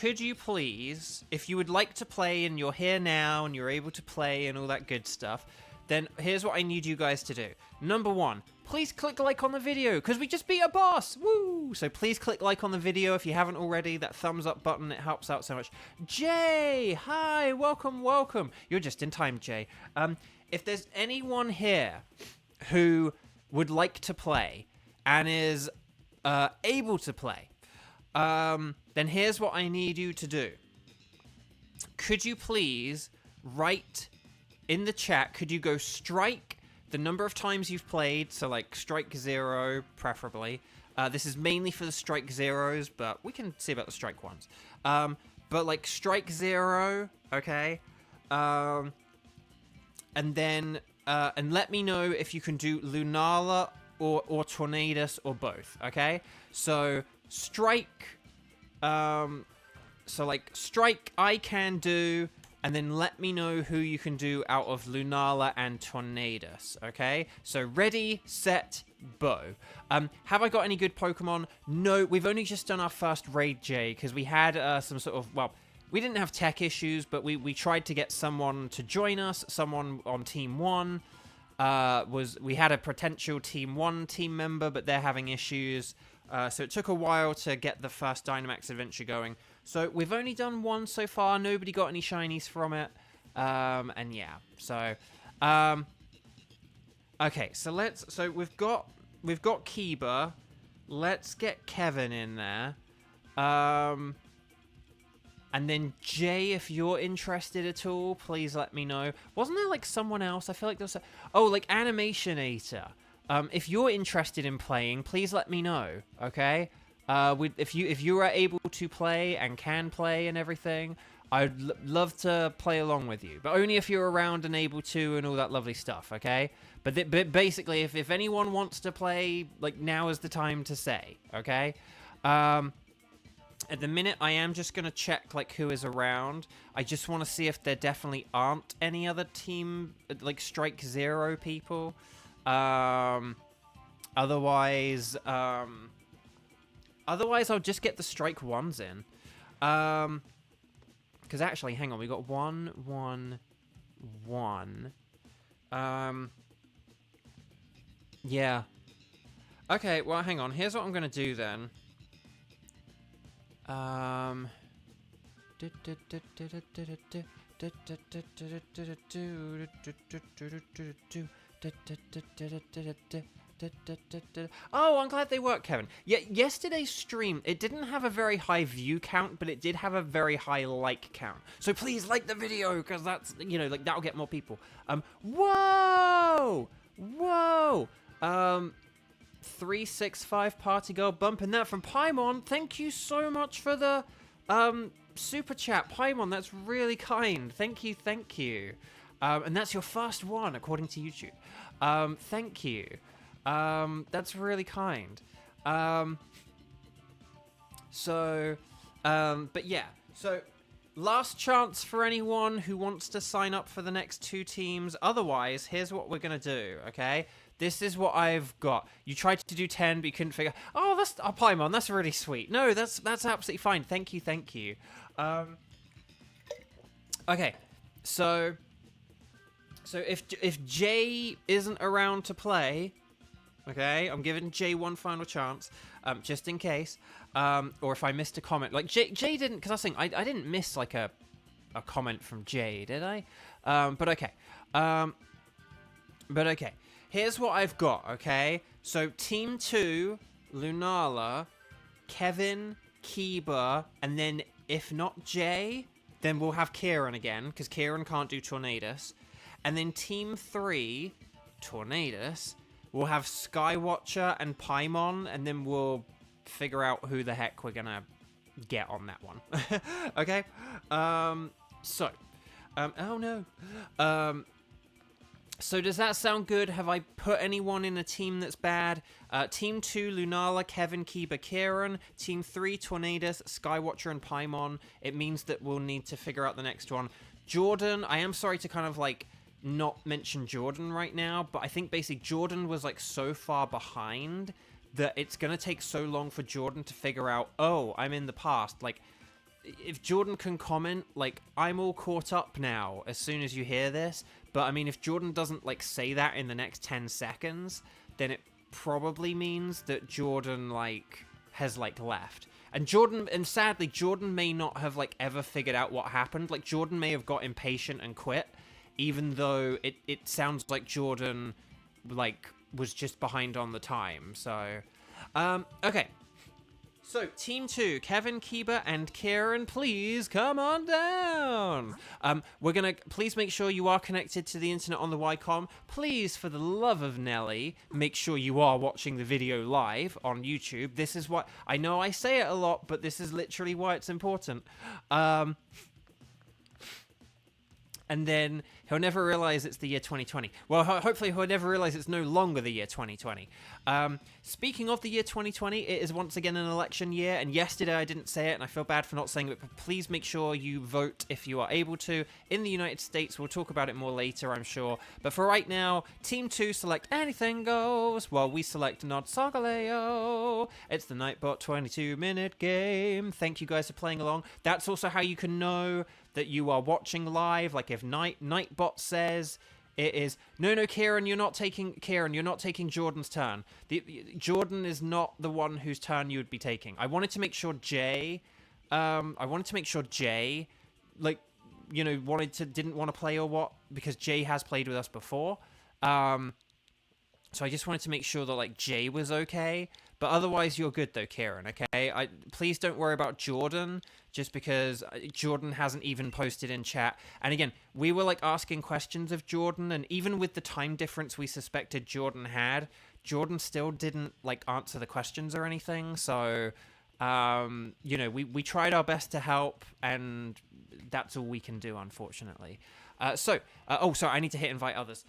could you please, if you would like to play and you're here now and you're able to play and all that good stuff, then here's what I need you guys to do. Number 1, please click like on the video, because we just beat a boss! Woo! So please click like on the video if you haven't already. That thumbs up button, it helps out so much. Jay! Hi! Welcome, welcome! You're just in time, Jay. If there's anyone here who would like to play and is able to play, then here's what I need you to do. Could you please write in the chat, could you go strike the number of times you've played, so like strike 0 preferably. This is mainly for the strike 0s, but we can see about the strike 1s. But like strike 0, okay? And then, and let me know if you can do Lunala or Tornadus or both, okay? So, strike, so like, strike I can do, and then let me know who you can do out of Lunala and Tornadus, okay? So, ready, set, bow. Have I got any good Pokemon? No, we've only just done our first raid, Jay, because we had some sort of, well... We didn't have tech issues, but we tried to get someone to join us. Someone on Team 1 we had a potential Team 1 team member, but they're having issues. So it took a while to get the first Dynamax adventure going. So we've only done 1 so far. Nobody got any shinies from it. And yeah, so okay. So we've got Kiba. Let's get Kevin in there. And then, Jay, if you're interested at all, please let me know. Wasn't there, like, someone else? I feel like there was... Oh, like, Animationator. If you're interested in playing, please let me know, okay? If you are able to play and can play and everything, I'd love to play along with you. But only if you're around and able to and all that lovely stuff, okay? But basically, if anyone wants to play, like, now is the time to say, okay? At the minute, I am just going to check, like, who is around. I just want to see if there definitely aren't any other team, like, Strike 0 people. Otherwise, I'll just get the Strike 1s in. Because actually, hang on, we got 1, 1, 1. Yeah. Okay, well, hang on. Here's what I'm going to do, then. Oh, I'm glad they worked, Kevin. Yeah, yesterday's stream, it didn't have a very high view count, but it did have a very high like count. So please like the video, because that's, you know, like, that'll get more people. Whoa! Whoa! 365 Party Girl bumping that from Paimon. Thank you so much for the, super chat. Paimon, that's really kind. Thank you, thank you. And that's your first one, according to YouTube. Thank you. That's really kind. But yeah. So, last chance for anyone who wants to sign up for the next 2 teams. Otherwise, here's what we're gonna do, okay? This is what I've got. You tried to do 10, but you couldn't figure... Oh, that's... Oh, Paimon, that's really sweet. No, that's absolutely fine. Thank you, thank you. Okay, so if Jay isn't around to play, okay, I'm giving Jay one final chance, just in case, or if I missed a comment, like Jay didn't, because I was saying I didn't miss like a comment from Jay, did I? But okay, here's what I've got, okay? So Team 2, Lunala, Kevin, Kiba, and then if not Jay, then we'll have Kieran again, because Kieran can't do Tornadus. And then Team 3, Tornadus, we'll have Skywatcher and Paimon, and then we'll figure out who the heck we're gonna get on that one. Okay? Oh no. So does that sound good? Have I put anyone in a team that's bad? Team 2, Lunala, Kevin, Kiba, Kieran. Team 3, Tornadus, Skywatcher, and Paimon. It means that we'll need to figure out the next one. Jordan, I am sorry to kind of like not mention Jordan right now, but I think basically Jordan was like so far behind that it's gonna take so long for Jordan to figure out, oh, I'm in the past. Like, if Jordan can comment, like, I'm all caught up now as soon as you hear this, but I mean, if Jordan doesn't like say that in the next 10 seconds, then it probably means that Jordan like has like left. And sadly, Jordan may not have like ever figured out what happened. Like, Jordan may have got impatient and quit, even though it sounds like Jordan like was just behind on the time. So okay, so Team 2, Kevin, Kiba, and Kieran, please come on down. We're gonna, please make sure you are connected to the internet on the Ycom. Please, for the love of Nelly, make sure you are watching the video live on YouTube. This is what, I know I say it a lot, but this is literally why it's important. And then he'll never realize it's the year 2020. Well, hopefully he'll never realize it's no longer the year 2020. Speaking of the year 2020, it is once again an election year, and yesterday I didn't say it, and I feel bad for not saying it, but please make sure you vote if you are able to. In the United States, we'll talk about it more later, I'm sure. But for right now, Team 2 select Anything Goes, while we select Nod Sagaleo. It's the Nightbot 22-minute game. Thank you guys for playing along. That's also how you can know that you are watching live. Like if Nightbot says it is no Kieran, you're not taking Jordan's turn. Jordan is not the one whose turn you would be taking. I wanted to make sure Jay like, you know, didn't want to play or what, because Jay has played with us before. So I just wanted to make sure that like Jay was okay. But otherwise, you're good though, Kieran, okay? Please don't worry about Jordan, just because Jordan hasn't even posted in chat. And again, we were like asking questions of Jordan, and even with the time difference we suspected Jordan had, Jordan still didn't like answer the questions or anything. So, you know, we tried our best to help, and that's all we can do, unfortunately. Oh, sorry, I need to hit invite others.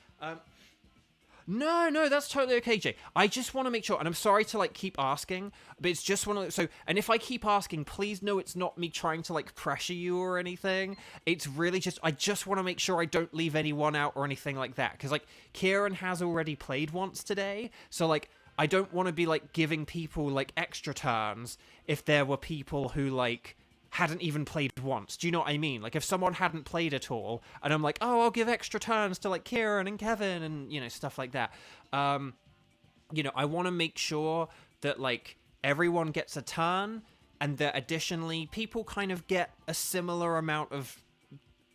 No, that's totally okay, Jay. I just want to make sure, and I'm sorry to like keep asking, but it's just one of those, and if I keep asking, please know it's not me trying to like pressure you or anything. It's really just, I just want to make sure I don't leave anyone out or anything like that, because like Kieran has already played once today, so like I don't want to be like giving people like extra turns if there were people who like hadn't even played once. Do you know what I mean? Like, if someone hadn't played at all, and I'm like, oh, I'll give extra turns to, like, Kieran and Kevin and, you know, stuff like that. You know, I want to make sure that, like, everyone gets a turn, and that additionally, people kind of get a similar amount of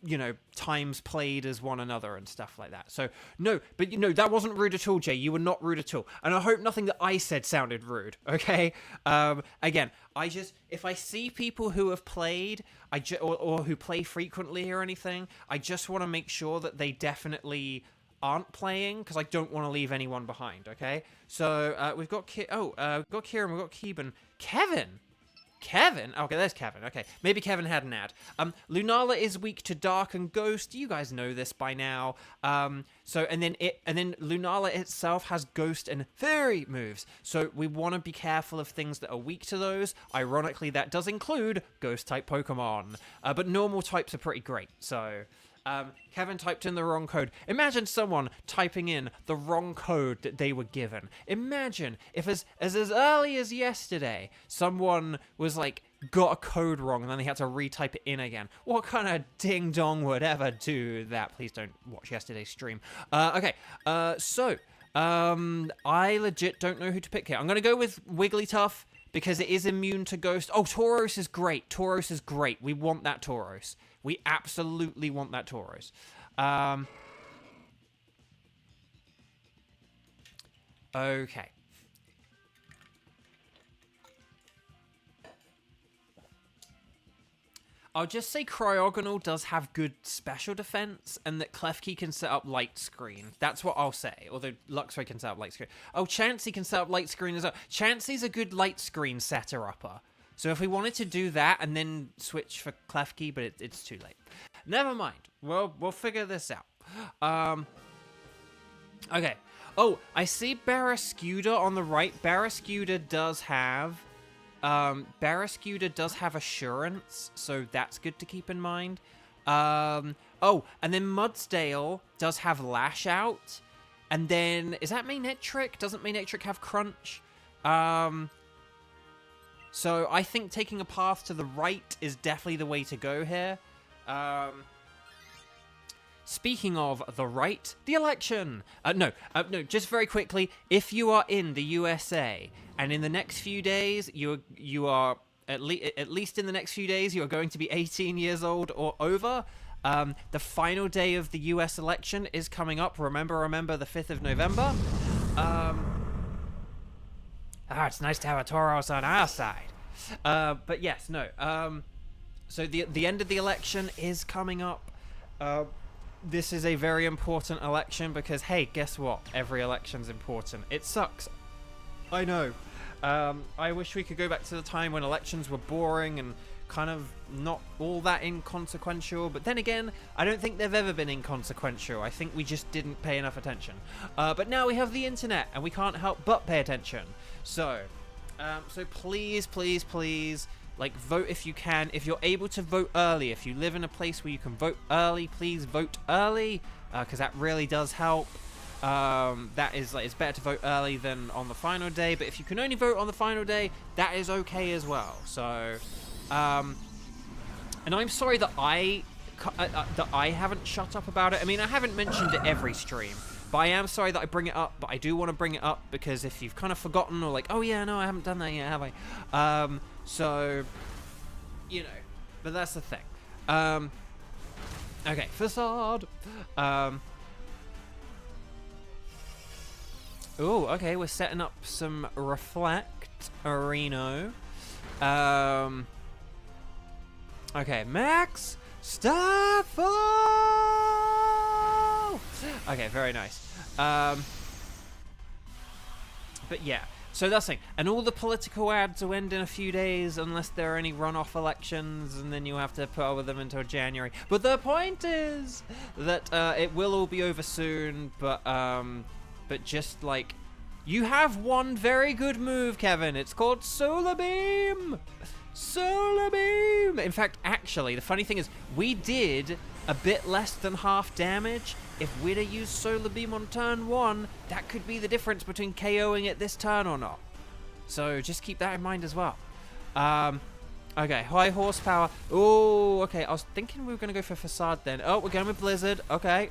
you know, times played as one another and stuff like that. So, no, but, you know, that wasn't rude at all, Jay. You were not rude at all. And I hope nothing that I said sounded rude, okay? Again, if I see people who have played, or who play frequently or anything, I just want to make sure that they definitely aren't playing, because I don't want to leave anyone behind, okay? So, we've got we've got Kieran, we've got Keeban. Kevin? Okay, there's Kevin. Okay, maybe Kevin had an ad. Lunala is weak to Dark and Ghost. You guys know this by now. And then Lunala itself has Ghost and Fairy moves. So we want to be careful of things that are weak to those. Ironically, that does include Ghost-type Pokemon. But normal types are pretty great, so... Kevin typed in the wrong code. Imagine someone typing in the wrong code that they were given. Imagine if as early as yesterday, someone was like, got a code wrong and then they had to retype it in again. What kind of ding-dong would ever do that? Please don't watch yesterday's stream. Okay, so I legit don't know who to pick here. I'm going to go with Wigglytuff because it is immune to Ghost. Oh, Tauros is great. Tauros is great. We want that Tauros. We absolutely want that Tauros. Okay. I'll just say Cryogonal does have good special defense, and that Klefki can set up light screen. That's what I'll say, although Luxray can set up light screen. Oh, Chansey can set up light screen as well. Chansey's a good light screen setter-upper. So if we wanted to do that and then switch for Klefki, but it's too late. Never mind. We'll figure this out. Okay. Oh, I see Barrascuda on the right. Barrascuda does have Assurance, so that's good to keep in mind. Oh, and then Mudsdale does have Lash Out. And then, is that Manectric? Doesn't Manectric have Crunch? So I think taking a path to the right is definitely the way to go here. Speaking of the right, the election. No, just very quickly, if you are in the USA and in the next few days you are at least in the next few days you are going to be 18 years old or over, the final day of the US election is coming up. Remember the 5th of November. It's nice to have a Tauros on our side. But yes, no. So the end of the election is coming up. This is a very important election because, hey, guess what? Every election's important. It sucks. I know. I wish we could go back to the time when elections were boring and kind of not all that inconsequential, but then again, I don't think they've ever been inconsequential. I think we just didn't pay enough attention. But now we have the internet and we can't help but pay attention. So please, please, please, like, vote if you can. If you're able to vote early, if you live in a place where you can vote early, please vote early, because that really does help. That is, like, it's better to vote early than on the final day, but if you can only vote on the final day, that is okay as well. So, and I'm sorry that I haven't shut up about it. I mean, I haven't mentioned it every stream, but I am sorry that I bring it up, but I do want to bring it up because if you've kind of forgotten or like, oh yeah, no, I haven't done that yet, have I? So, you know, but that's the thing. Okay, Facade. Oh, okay, we're setting up some Reflect Areno. Okay, Max Staffel. Okay, very nice. But yeah, so that's the thing. And all the political ads will end in a few days unless there are any runoff elections, and then you have to put over them until January. But the point is that it will all be over soon, but just like, you have one very good move, Kevin. It's called Solar Beam. Solar Beam. In fact, actually, the funny thing is, we did a bit less than half damage. If we'd have used Solar Beam on turn 1, that could be the difference between KOing it this turn or not. So just keep that in mind as well. Okay, high horsepower. Oh, okay. I was thinking we were going to go for Facade then. Oh, we're going with Blizzard. Okay.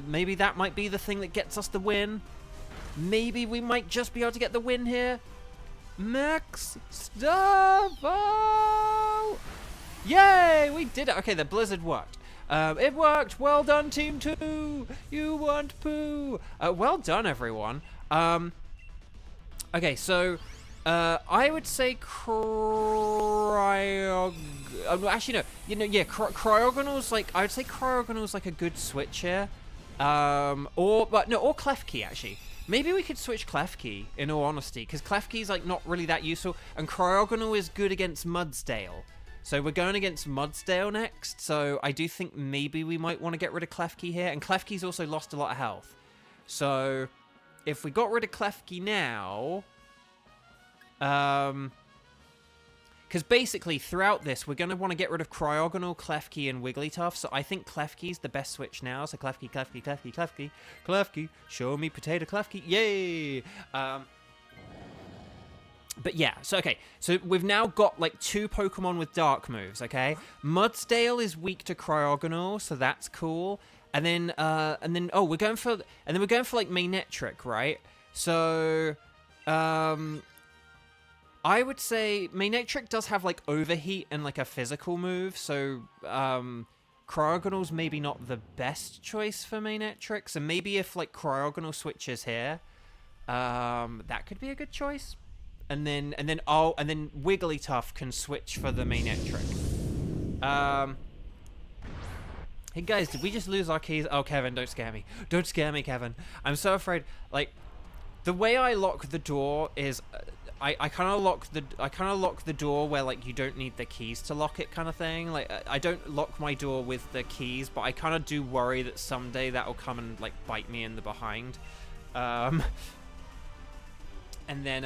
Maybe that might be the thing that gets us the win. Maybe we might just be able to get the win here. Max Staffel! Yay! We did it. Okay, the Blizzard worked. It worked. Well done, Team 2. You weren't poo. Well done, everyone. Okay, so I would say actually no. Cryogonal's like, I would say Cryogonal's like a good switch here. Or Klefki actually. Maybe we could switch Klefki, in all honesty, because Klefki's like not really that useful, and Cryogonal is good against Mudsdale. So we're going against Mudsdale next, so I do think maybe we might want to get rid of Klefki here, and Klefki's also lost a lot of health. So if we got rid of Klefki now, because basically throughout this we're going to want to get rid of Cryogonal, Klefki, and Wigglytuff, so I think Klefki's the best switch now. So Klefki, Klefki, Klefki, Klefki, Klefki, show me potato Klefki, yay! But yeah, so okay, so we've now got like 2 Pokemon with dark moves, okay? Mudsdale is weak to Cryogonal, so that's cool. And then we're going for like Manectric, right? So I would say Manectric does have like Overheat and like a physical move, so Cryogonal's maybe not the best choice for Manectric. So maybe if like Cryogonal switches here, that could be a good choice. And then Wigglytuff can switch for the Manectric. Hey guys, did we just lose our keys? Oh, Kevin, don't scare me. Don't scare me, Kevin. I'm so afraid. Like, the way I lock the door is, I kind of lock the door where like you don't need the keys to lock it, kind of thing. Like, I don't lock my door with the keys, but I kind of do worry that someday that'll come and like bite me in the behind. And then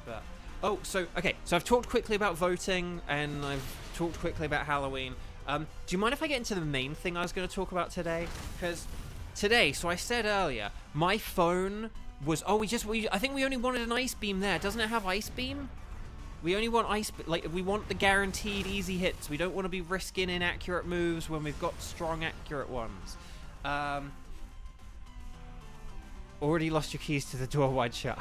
but oh, so okay, so I've talked quickly about voting and I've talked quickly about Halloween. Do you mind if I get into the main thing I was going to talk about today? Because today, so I said earlier, my phone was, I think we only wanted an Ice Beam there. Doesn't it have Ice Beam? We only want we want the guaranteed easy hits. We don't want to be risking inaccurate moves when we've got strong, accurate ones. Already lost your keys to the door wide shut.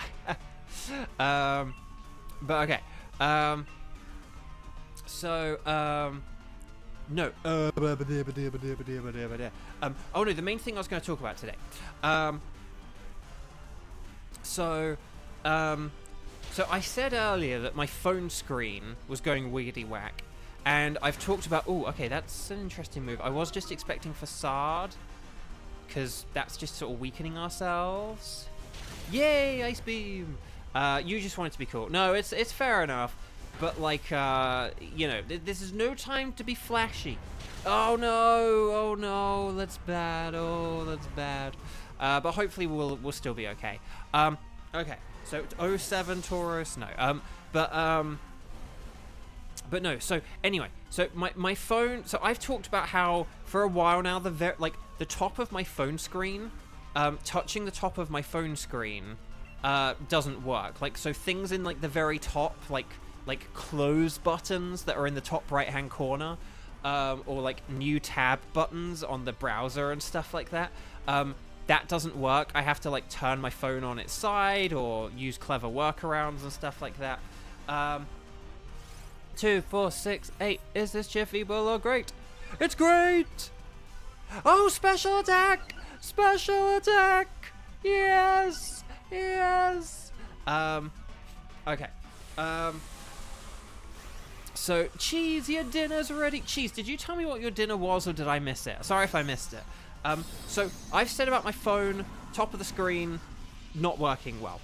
But okay. No. Oh no, the main thing I was going to talk about today. So I said earlier that my phone screen was going wiggity whack, and I've talked about. Oh, okay, that's an interesting move. I was just expecting Facade, because that's just sort of weakening ourselves. Yay, Ice Beam! You just want it to be cool. No, it's fair enough. But, like, you know, this is no time to be flashy. Oh, no, that's bad. Oh, that's bad. But hopefully we'll still be okay. Okay, so 07 Tauros, no. But no, so anyway, so my phone, so I've talked about how for a while now, the top of my phone screen, touching the top of my phone screen, doesn't work. Like, so things in, like, the very top, like close buttons that are in the top right hand corner, or like new tab buttons on the browser and stuff like that, that doesn't work. I have to like turn my phone on its side or use clever workarounds and stuff like that. 2, 4, 6, 8. Is this cheer feeble or great? It's great! Oh, special attack! Special attack! Yes! Yes! Okay. So, Cheese, your dinner's ready. Cheese, did you tell me what your dinner was, or did I miss it? Sorry if I missed it. So, I've said about my phone, top of the screen, not working well.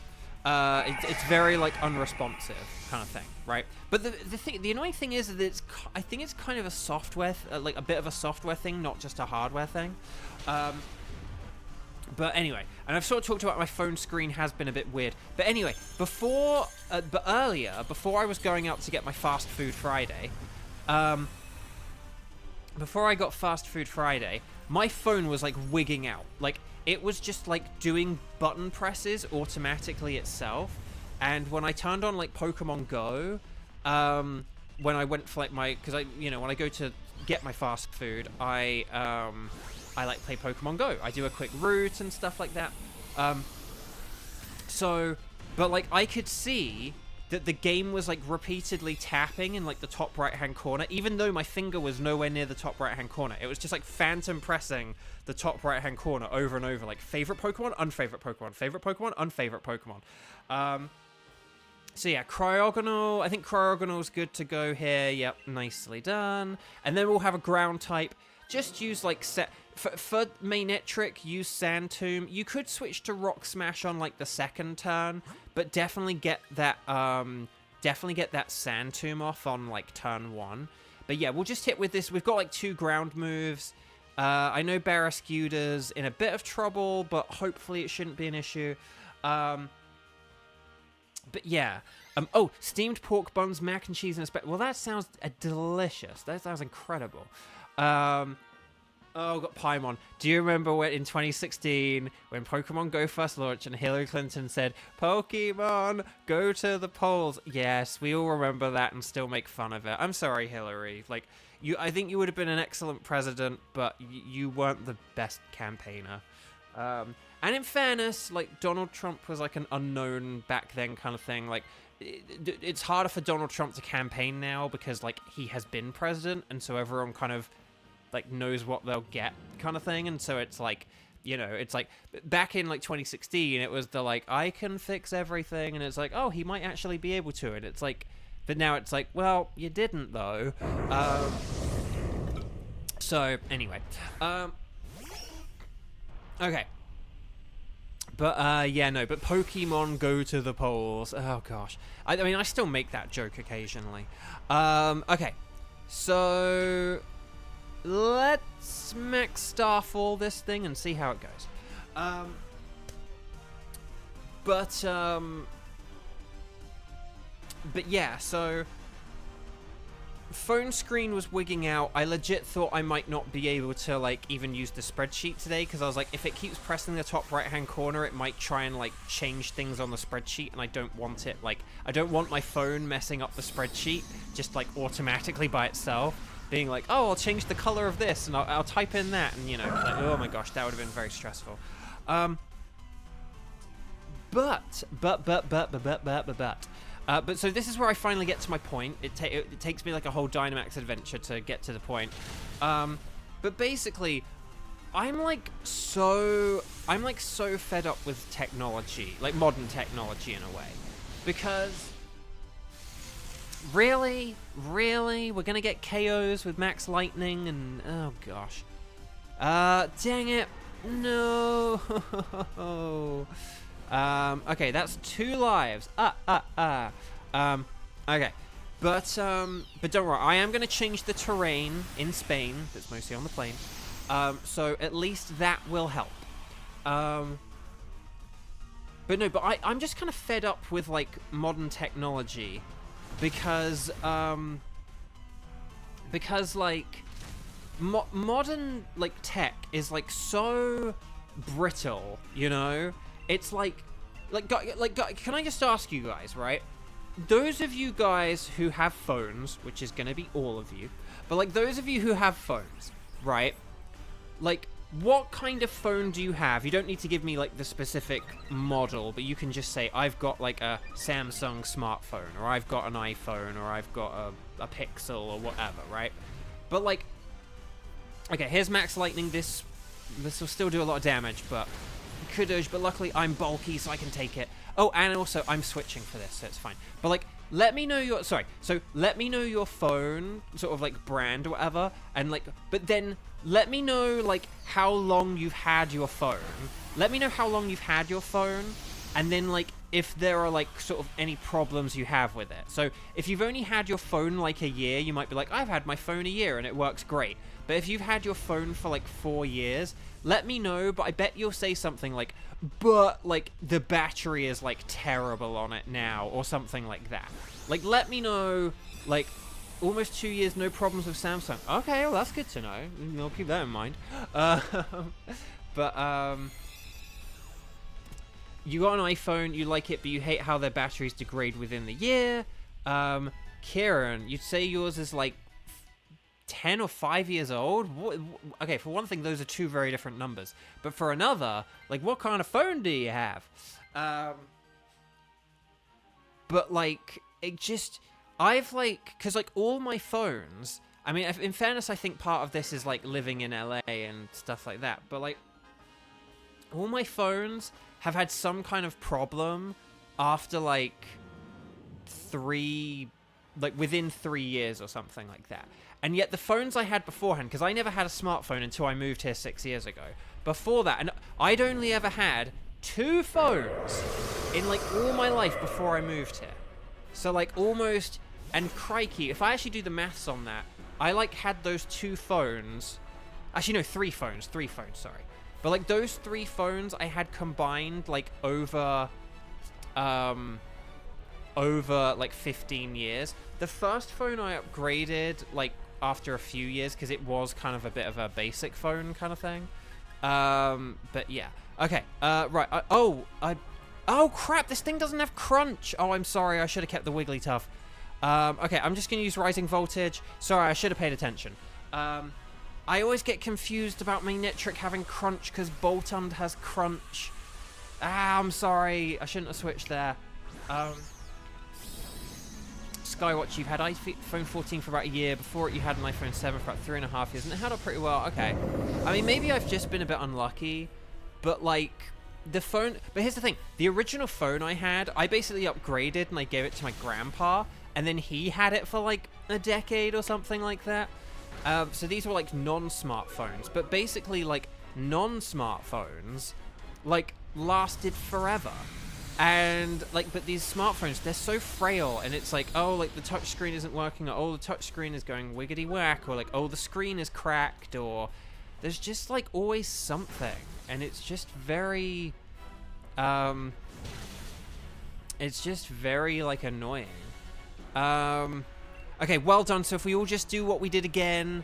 It's very, like, unresponsive kind of thing, right? But the annoying thing is that I think it's kind of a software, like, a bit of a software thing, not just a hardware thing. But anyway, and I've sort of talked about my phone screen has been a bit weird. But anyway, earlier, before I was going out to get my Fast Food Friday, before I got Fast Food Friday, my phone was like wigging out. Like, it was just like doing button presses automatically itself. And when I turned on like Pokemon Go, when I went for like because when I go to get my fast food, I like play Pokemon Go. I do a quick route and stuff like that. But like I could see that the game was like repeatedly tapping in like the top right hand corner, even though my finger was nowhere near the top right hand corner. It was just like phantom pressing the top right hand corner over and over, like favorite Pokemon, unfavorite Pokemon, favorite Pokemon, unfavorite Pokemon. So yeah, Cryogonal. I think Cryogonal's good to go here. Yep, nicely done. And then we'll have a ground type. Just use like for Manectric, use Sand Tomb. You could switch to Rock Smash on like the second turn, but definitely get that Sand Tomb off on like turn 1. But yeah, we'll just hit with this. We've got like 2 ground moves. I know Barrascuda's in a bit of trouble, but hopefully it shouldn't be an issue. But yeah. Oh, steamed pork buns, mac and cheese, and well, that sounds delicious. That sounds incredible. Oh, got Paimon. Do you remember when in 2016 when Pokemon Go first launched and Hillary Clinton said, "Pokemon, go to the polls"? Yes, we all remember that and still make fun of it. I'm sorry, Hillary. Like, I think you would have been an excellent president, but you weren't the best campaigner. And in fairness, like, Donald Trump was like an unknown back then kind of thing. Like, it's harder for Donald Trump to campaign now because like he has been president, and so everyone kind of like knows what they'll get kind of thing. And so it's like, you know, it's like back in like 2016 it was the like, I can fix everything, and it's like, oh, he might actually be able to, and it's like, but now it's like, well, you didn't though. So anyway, okay, but yeah, no, but Pokemon go to the polls. Oh gosh, I mean, I still make that joke occasionally. Okay, so let's max Starfall this thing and see how it goes. But yeah, so phone screen was wigging out. I legit thought I might not be able to like even use the spreadsheet today, because I was like, if it keeps pressing the top right hand corner, it might try and like change things on the spreadsheet, and I don't want it. Like, I don't want my phone messing up the spreadsheet just like automatically by itself, being like, oh, I'll change the color of this and I'll type in that, and you know, like, oh my gosh, that would have been very stressful. But so this is where I finally get to my point. It takes me like a whole Dynamax adventure to get to the point. But basically, I'm like so fed up with technology, like modern technology in a way, because really, we're gonna get KOs with Max Lightning, and oh gosh, dang it, no. Okay, that's 2 lives. Okay. But don't worry, I am going to change the terrain in Spain, that's mostly on the plane. So at least that will help. But I'm just kind of fed up with, like, modern technology. Because like, modern, like, tech is, like, so brittle, you know? It's like, can I just ask you guys, right? Those of you guys who have phones, which is going to be all of you, but like those of you who have phones, right? Like, what kind of phone do you have? You don't need to give me like the specific model, but you can just say, I've got like a Samsung smartphone, or I've got an iPhone, or I've got a Pixel, or whatever, right? But like, okay, here's Max Lightning. This will still do a lot of damage, but luckily I'm bulky, so I can take it. Oh, and also I'm switching for this, so it's fine. But like, let me know your phone sort of like brand or whatever, and like, but then let me know like how long you've had your phone. Let me know how long you've had your phone, and then like if there are like sort of any problems you have with it. So if you've only had your phone like a year, you might be like, I've had my phone a year and it works great. But if you've had your phone for like 4 years, let me know, but I bet you'll say something like, but like the battery is like terrible on it now, or something like that. Like, let me know, like, almost 2 years, no problems with Samsung. Okay, well, that's good to know. I'll keep that in mind. You got an iPhone, you like it, but you hate how their batteries degrade within the year. Kieran, you'd say yours is like 10 or 5 years old? Okay, for one thing, those are 2 very different numbers. But for another, like, what kind of phone do you have? but like it just I've like because like all my phones. I mean, in fairness, I think part of this is like living in LA and stuff like that. But like all my phones have had some kind of problem after like within 3 years or something like that. And yet the phones I had beforehand, because I never had a smartphone until I moved here 6 years ago. Before that, and I'd only ever had 2 phones in like all my life before I moved here. So like almost, and crikey, if I actually do the maths on that, I like had those 2 phones, actually no, 3 phones, sorry. But like those 3 phones I had combined like over like 15 years. The first phone I upgraded like after a few years because it was kind of a bit of a basic phone kind of thing. But yeah. Okay. Right. Oh crap! This thing doesn't have crunch. Oh, I'm sorry. I should have kept the Wigglytuff. Okay. I'm just gonna use Rising Voltage. Sorry, I should have paid attention. I always get confused about my Nitric having crunch because Boltund has crunch. I'm sorry. I shouldn't have switched there. Skywatch, you've had iPhone 14 for about a year. Before it, you had an iPhone 7 for about 3.5 years, and it held up pretty well. Okay. I mean, maybe I've just been a bit unlucky, but like the phone. But here's the thing: the original phone I had, I basically upgraded and I gave it to my grandpa, and then he had it for like a decade or something like that. So these were like non-smartphones, but basically like non-smartphones, like lasted forever. And like, but these smartphones, they're so frail, and it's like, oh, like the touchscreen isn't working, or oh, the touchscreen is going wiggity whack, or like, oh, the screen is cracked, or there's just like always something, and it's just very, like annoying. Okay, well done. So if we all just do what we did again,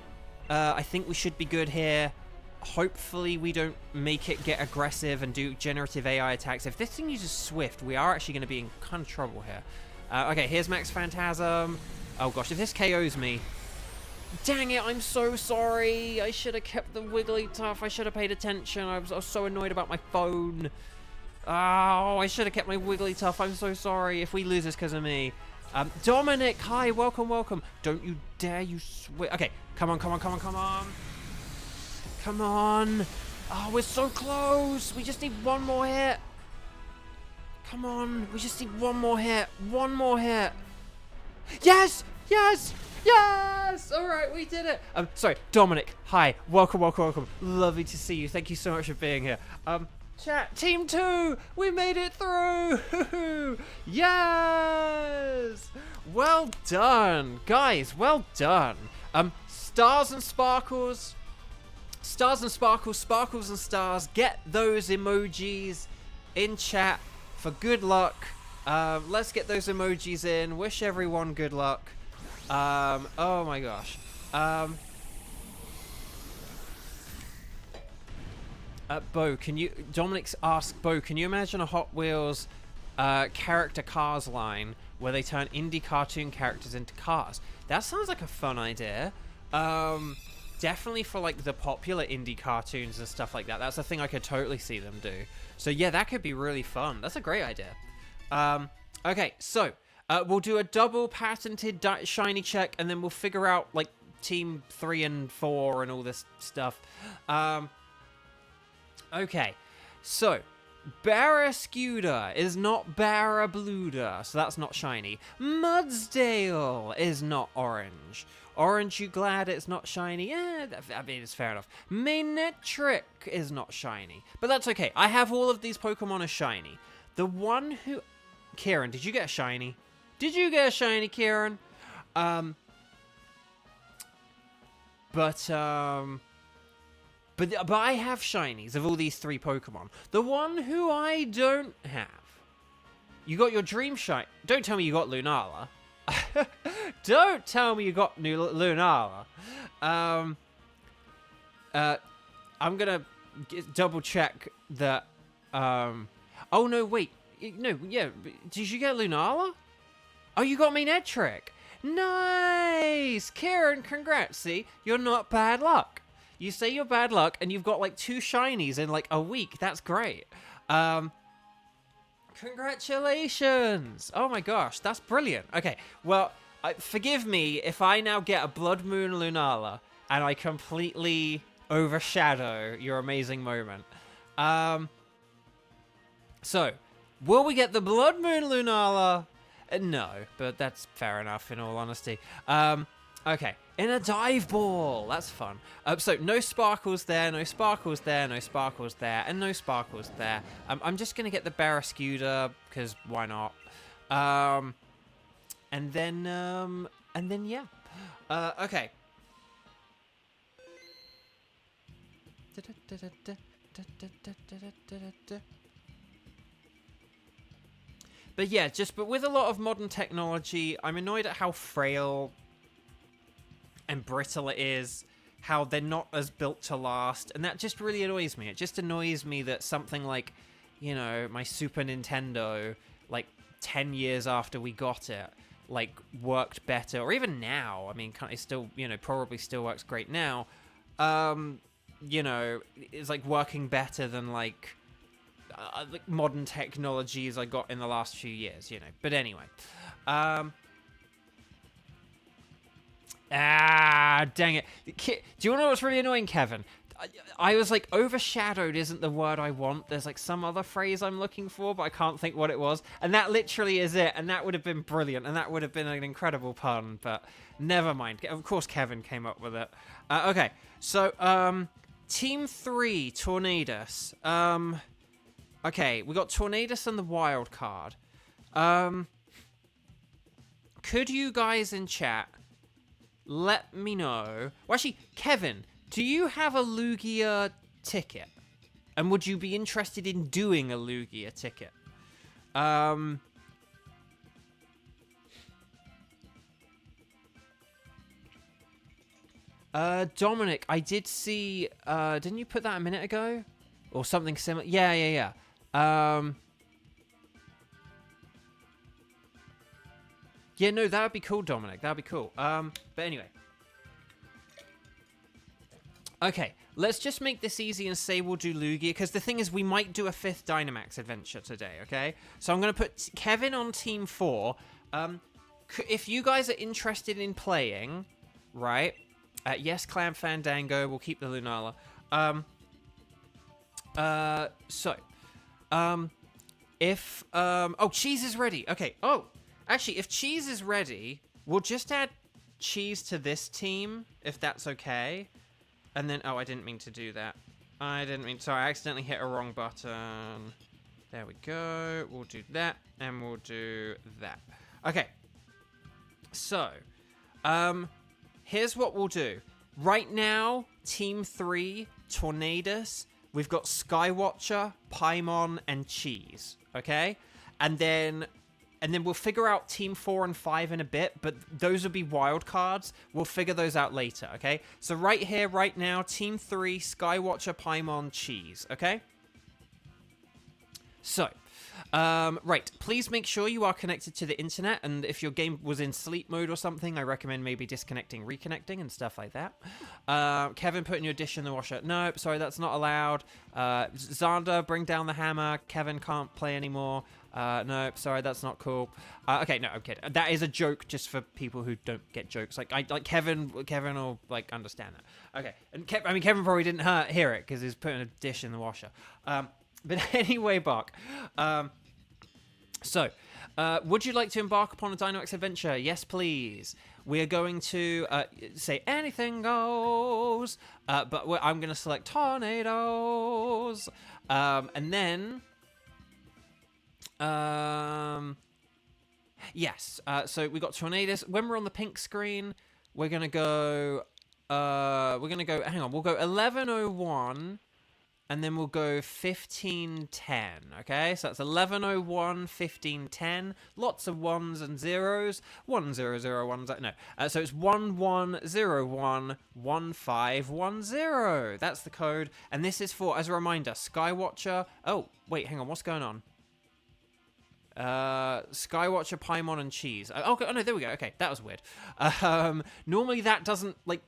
I think we should be good here. Hopefully we don't make it get aggressive and do generative AI attacks. If this thing uses Swift, we are actually going to be in kind of trouble here. Okay, here's Max Phantasm. Oh gosh, if this KOs me... Dang it, I'm so sorry. I should have kept the Wigglytuff. I should have paid attention. I was so annoyed about my phone. Oh, I should have kept my Wigglytuff. I'm so sorry. If we lose this because of me. Dominic, hi, welcome. Don't you dare you switch. Okay, come on. Come on. Oh, we're so close. We just need one more hit. Come on. We just need one more hit. One more hit. Yes. All right, we did it. Sorry, Dominic. Hi. Welcome. Lovely to see you. Thank you so much for being here. Chat, Team 2, we made it through. Yes. Well done, guys. Well done. Stars and sparkles. Stars and sparkles, sparkles and stars. Get those emojis in chat for good luck. Let's get those emojis in. Wish everyone good luck. Oh my gosh. Bo, Dominic's asked, Bo, can you imagine a Hot Wheels character cars line where they turn indie cartoon characters into cars? That sounds like a fun idea. Definitely for like the popular indie cartoons and stuff like that. That's a thing I could totally see them do. So yeah, that could be really fun. That's a great idea. Okay, so we'll do a double patented shiny check, and then we'll figure out like team 3 and 4 and all this stuff. Okay, so Barrascuda is not Barrabluda, so that's not shiny. Mudsdale is not orange. Orange, you glad it's not shiny? Yeah, I mean, it's fair enough. Manectric is not shiny, but that's okay. I have all of these Pokemon as shiny. The one who... Kieran, did you get a shiny? Did you get a shiny, Kieran? But I have shinies of all these 3 Pokemon. The one who I don't have. You got your Dream Shine. Don't tell me you got Lunala. Don't tell me you got Lunala. I'm gonna double check that. Oh no, wait. No, yeah. Did you get Lunala? Oh, you got Manectric. Nice, Kieran. Congrats. See, you're not bad luck. You say you're bad luck, and you've got like 2 shinies in like a week. That's great. Congratulations! Oh my gosh, that's brilliant. Okay, well, forgive me if I now get a Blood Moon Lunala and I completely overshadow your amazing moment. So, will we get the Blood Moon Lunala? No, but that's fair enough in all honesty. Okay, in a dive ball. That's fun. So no sparkles there, no sparkles there, no sparkles there, and no sparkles there. I'm just gonna get the Barraskewda because why not? And then yeah. Okay. But yeah, but with a lot of modern technology, I'm annoyed at how frail and brittle it is, how they're not as built to last, and that just really annoys me. It just annoys me that something like, you know, my Super Nintendo, like 10 years after we got it, like worked better, or even now, I mean, it still, you know, probably still works great now, you know, it's like working better than like modern technologies I got in the last few years, you know. But anyway, dang it. Do you want to know what's really annoying, Kevin? I was like, overshadowed isn't the word I want. There's like some other phrase I'm looking for, but I can't think what it was. And that literally is it. And that would have been brilliant. And that would have been an incredible pun, but never mind. Of course, Kevin came up with it. Okay, so, Team 3, Tornadus. Okay, we got Tornadus and the wild card. Could you guys in chat let me know? Well, actually, Kevin, do you have a Lugia ticket? And would you be interested in doing a Lugia ticket? Dominic, I did see, didn't you put that a minute ago? Or something similar? Yeah. Yeah, no, that would be cool, Dominic. That would be cool. But anyway. Okay, let's just make this easy and say we'll do Lugia, because the thing is, we might do a 5th Dynamax adventure today, okay? So I'm going to put Kevin on Team 4. If you guys are interested in playing, right? Yes, Clam Fandango, we'll keep the Lunala. If, oh, Cheese is ready. Okay, oh, actually, if Cheese is ready, we'll just add Cheese to this team, if that's okay. And then, oh, I didn't mean to do that. Sorry, I accidentally hit a wrong button. There we go. We'll do that, and we'll do that. Okay. So, here's what we'll do. Right now, Team 3, Tornadus, we've got Skywatcher, Paimon, and Cheese, okay? And then we'll figure out Team 4 and 5 in a bit, but those will be wild cards. We'll figure those out later, okay? So right here, right now, Team 3, Skywatcher, Paimon, Cheese, okay? So, right, please make sure you are connected to the internet, and if your game was in sleep mode or something, I recommend maybe disconnecting, reconnecting, and stuff like that. Kevin, putting your dish in the washer. Nope, sorry, that's not allowed. Xander, bring down the hammer. Kevin can't play anymore. Nope, sorry, that's not cool. Okay, no, I'm kidding. That is a joke just for people who don't get jokes. Like Kevin will like understand that. Okay, and Kevin probably didn't hear it because he's putting a dish in the washer. But anyway, Bach. So, would you like to embark upon a Dynamax adventure? Yes, please. We are going to say anything goes, but I'm going to select tornadoes, and then, yes. So we got tornadoes. When we're on the pink screen, we're going to go. Hang on. We'll go 1101. And then we'll go 1510, okay? So that's 1101, 1510. Lots of ones and zeros. 1001, no. So it's 1101 1510. That's the code. And this is for, as a reminder, Skywatcher. Oh, wait, hang on. What's going on? Skywatcher, Paimon, and Cheese. Oh, no, there we go. Okay, that was weird. Normally that doesn't, like,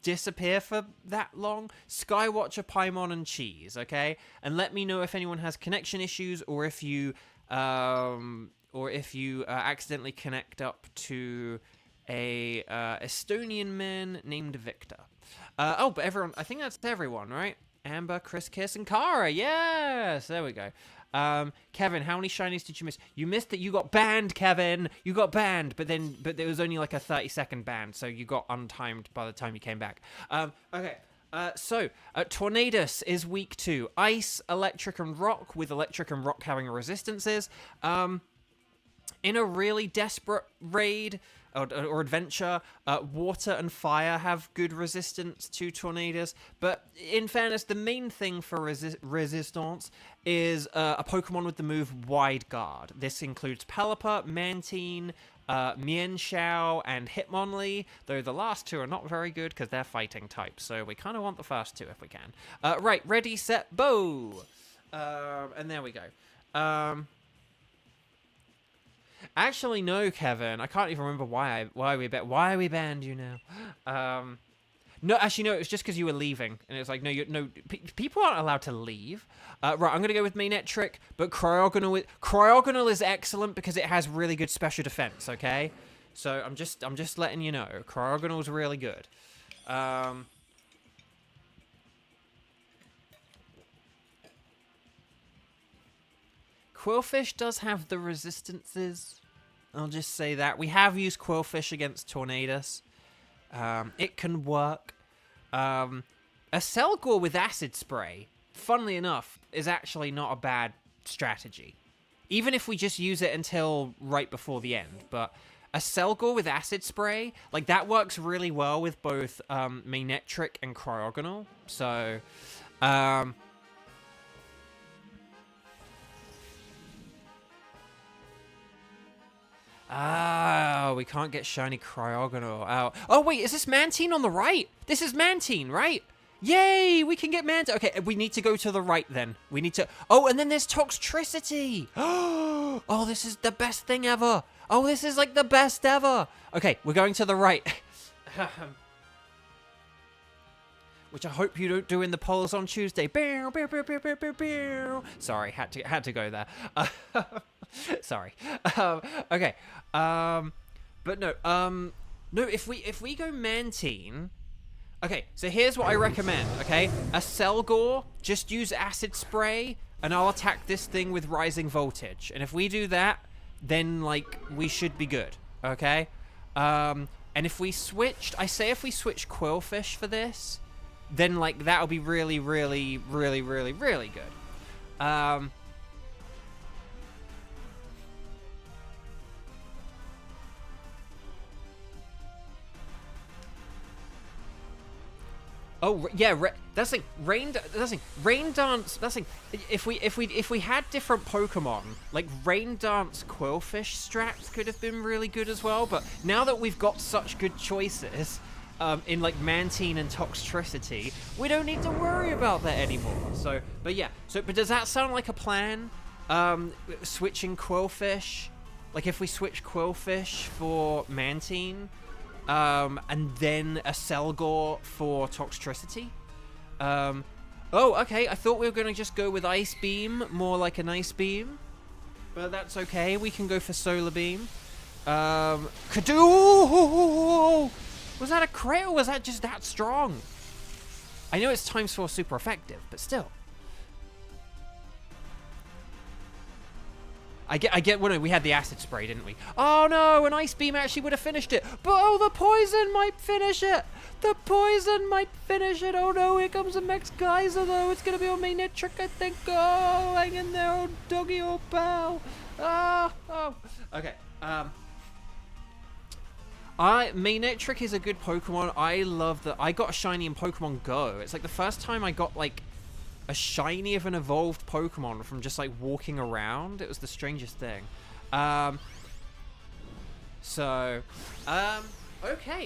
disappear for that long. Skywatcher, Paimon, and Cheese, okay? And let me know if anyone has connection issues or if you or if you accidentally connect up to a Estonian man named Victor. Oh, but everyone, I think that's everyone, right? Amber, Chris, Kiss, and Kara. Yes, there we go. Kevin, how many shinies did you miss? You missed that. You got banned, Kevin. You got banned, but there was only like a 30-second ban, so you got untimed by the time you came back. Okay. So Tornadus is weak to Ice, Electric, and Rock, with Electric and Rock having resistances. In a really desperate raid or adventure, Water and Fire have good resistance to Tornadus. But in fairness, the main thing for resistance is a Pokemon with the move Wide Guard. This includes Pelipper, Mantine, Mienshao, and Hitmonlee, though the last two are not very good because they're fighting types, so we kind of want the first two if we can. Right, ready, set, bow! And there we go. Actually, no, Kevin. I can't even remember why we banned you now. No, actually, no. It was just because you were leaving, and it was like, no, people aren't allowed to leave. Right, I'm gonna go with Manectric, but Cryogonal is excellent because it has really good special defense. Okay, so I'm just letting you know, Cryogonal is really good. Quillfish does have the resistances. I'll just say that. We have used Quillfish against Tornadus. It can work. A Selgor with Acid Spray, funnily enough, is actually not a bad strategy. Even if we just use it until right before the end. But a Selgor with Acid Spray, like, that works really well with both Manectric and Cryogonal. So, oh, we can't get shiny Cryogonal out. Oh, wait, is this Mantine on the right? This is Mantine, right? Yay, we can get Mantine. Okay, we need to go to the right then. We need to... Oh, and then there's Toxtricity. Oh, this is the best thing ever. Oh, this is like the best ever. Okay, we're going to the right. Which I hope you don't do in the polls on Tuesday. Sorry, had to go there. Sorry. Okay. But no. No. If we go Mantine. Okay. So here's what I recommend. Okay. A Selgor, just use Acid Spray, and I'll attack this thing with Rising Voltage. And if we do that, then like we should be good. Okay. And if we switched, if we switch Quillfish for this, then like that'll be really, really, really, really, really good. Oh yeah, that's like Rain Dance. That's like if we had different Pokemon, like Rain Dance, Quillfish strats could have been really good as well. But now that we've got such good choices, in like Mantine and Toxtricity, we don't need to worry about that anymore. So, but yeah. But does that sound like a plan? Switching Quillfish, like if we switch Quillfish for Mantine. And then a Selgor for Toxtricity. Oh, okay. I thought we were going to just go with Ice Beam, more like an Ice Beam. But that's okay. We can go for Solar Beam. Kadoo! Was that a crit or was that just that strong? I know it's times 4 super effective, but still. I get. Well, no, we had the Acid Spray, didn't we? Oh no, an Ice Beam actually would have finished it. But oh, the Poison might finish it. The Poison might finish it. Oh no, here comes a Max Geyser though. It's gonna be on Manectric, I think. Oh, hang in there, old doggy, old pal. Oh. Okay. Manectric is a good Pokemon. I love that. I got a shiny in Pokemon Go. It's like the first time I got like a shiny of an evolved Pokemon from just like walking around. It was the strangest thing. Okay,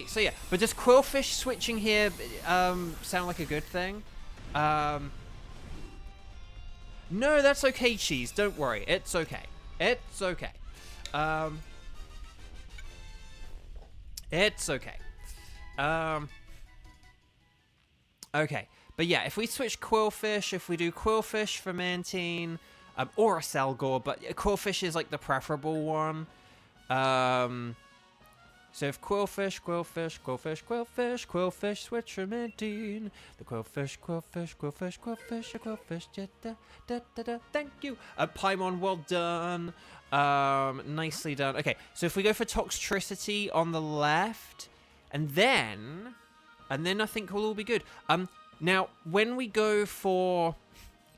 so yeah, but does Quillfish switching here sound like a good thing? No, that's okay, Cheese, don't worry, it's okay. It's okay. It's okay. Okay. But yeah, if we switch Quillfish, if we do Quillfish for Mantine, or a Selgor, but Quillfish is like the preferable one. So if Quillfish, switch from Mantine. The Quillfish, thank you. Paimon, well done. Nicely done. Okay, so if we go for Toxtricity on the left, and then I think we'll all be good. Now, when we go for...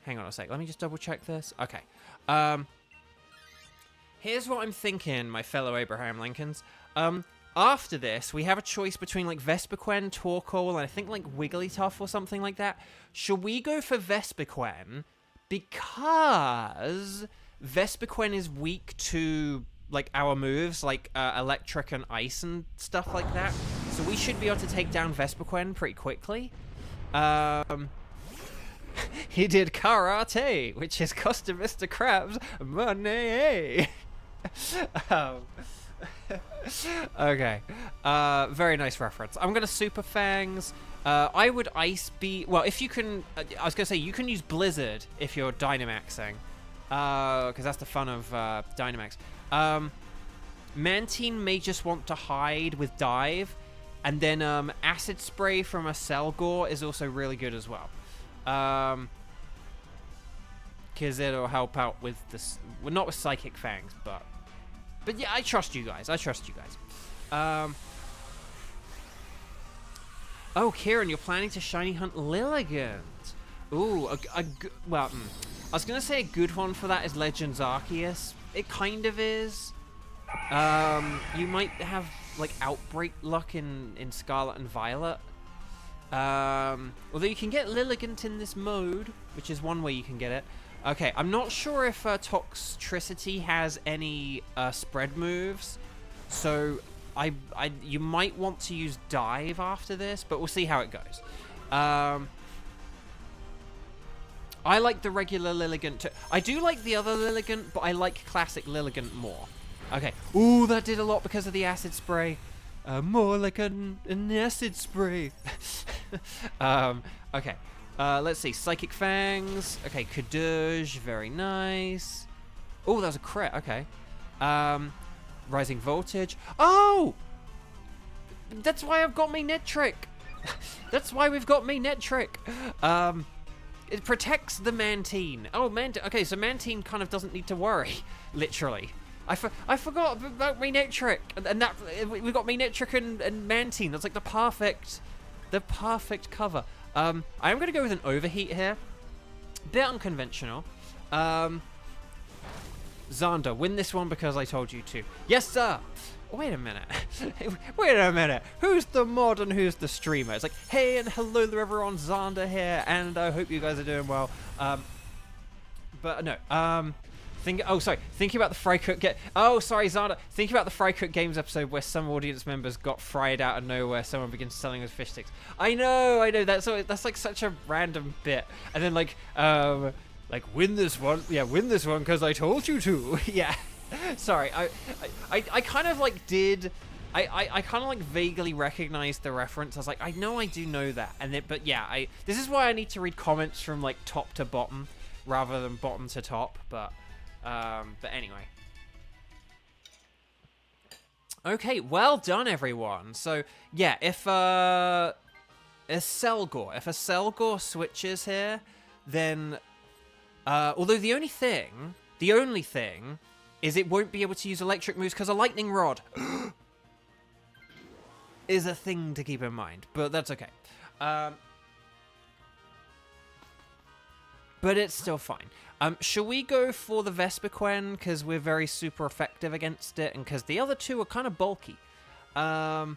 Hang on a sec, let me just double check this. Okay. Here's what I'm thinking, my fellow Abraham Lincolns. After this, we have a choice between, like, Vespiquen, Torkoal, and I think, like, Wigglytuff or something like that. Should we go for Vespiquen? Because Vespiquen is weak to, like, our moves, like, Electric and Ice and stuff like that. So we should be able to take down Vespiquen pretty quickly. He did karate, which is costing Mr. Krabs money. Okay. Very nice reference. I'm gonna Super Fangs. I would Ice Beam. Well, if you can, I was gonna say you can use Blizzard if you're Dynamaxing, because that's the fun of Dynamax. Mantine may just want to hide with Dive, and then Acid Spray from a Selgor is also really good as well. Because it'll help out with this. Well, not with Psychic Fangs, but yeah, I trust you guys. Oh, Kieran, you're planning to shiny hunt Lilligant. Ooh, well, I was gonna say a good one for that is Legends Arceus. It kind of is. You might have like Outbreak luck in Scarlet and Violet. Although you can get Lilligant in this mode, which is one way you can get it. Okay, I'm not sure if Toxtricity has any spread moves, so you might want to use Dive after this, but we'll see how it goes. I like the regular Lilligant too. I do like the other Lilligant, but I like classic Lilligant more. Okay. Ooh, that did a lot because of the Acid Spray. More like an acid spray. Okay. Let's see. Psychic Fangs. Okay, Kadoosh. Very nice. Oh, that was a crit. Okay. Rising Voltage. Oh! That's why I've got me Nitric. That's why we've got me Nitric. It protects the Mantine. Oh, okay, so Mantine kind of doesn't need to worry. Literally. I forgot about me Nitric, and that we got me Nitric and Mantine. That's like the perfect cover. I am gonna go with an Overheat here. Bit unconventional. Xander, win this one because I told you to. Yes, sir. Wait a minute. Wait a minute. Who's the mod and who's the streamer? It's like, hey and hello there everyone, Xander here, and I hope you guys are doing well. But no. Thinking about the Fry Cook Xander. Thinking about the Fry Cook Games episode where some audience members got fried out of nowhere. Someone begins selling us fish sticks. I know. That's like such a random bit. And then like win this one. Yeah, win this one because I told you to. Yeah. Sorry. I kind of like did. I kind of like vaguely recognized the reference. I was like, I know I do know that. And then, but yeah, this is why I need to read comments from like top to bottom rather than bottom to top. But anyway. Okay, well done, everyone. So, yeah, if a Selgor switches here, then, although the only thing is it won't be able to use electric moves because a lightning rod is a thing to keep in mind, but that's okay. But it's still fine. Shall we go for the Vespiquen because we're very super effective against it, and because the other two are kind of bulky? I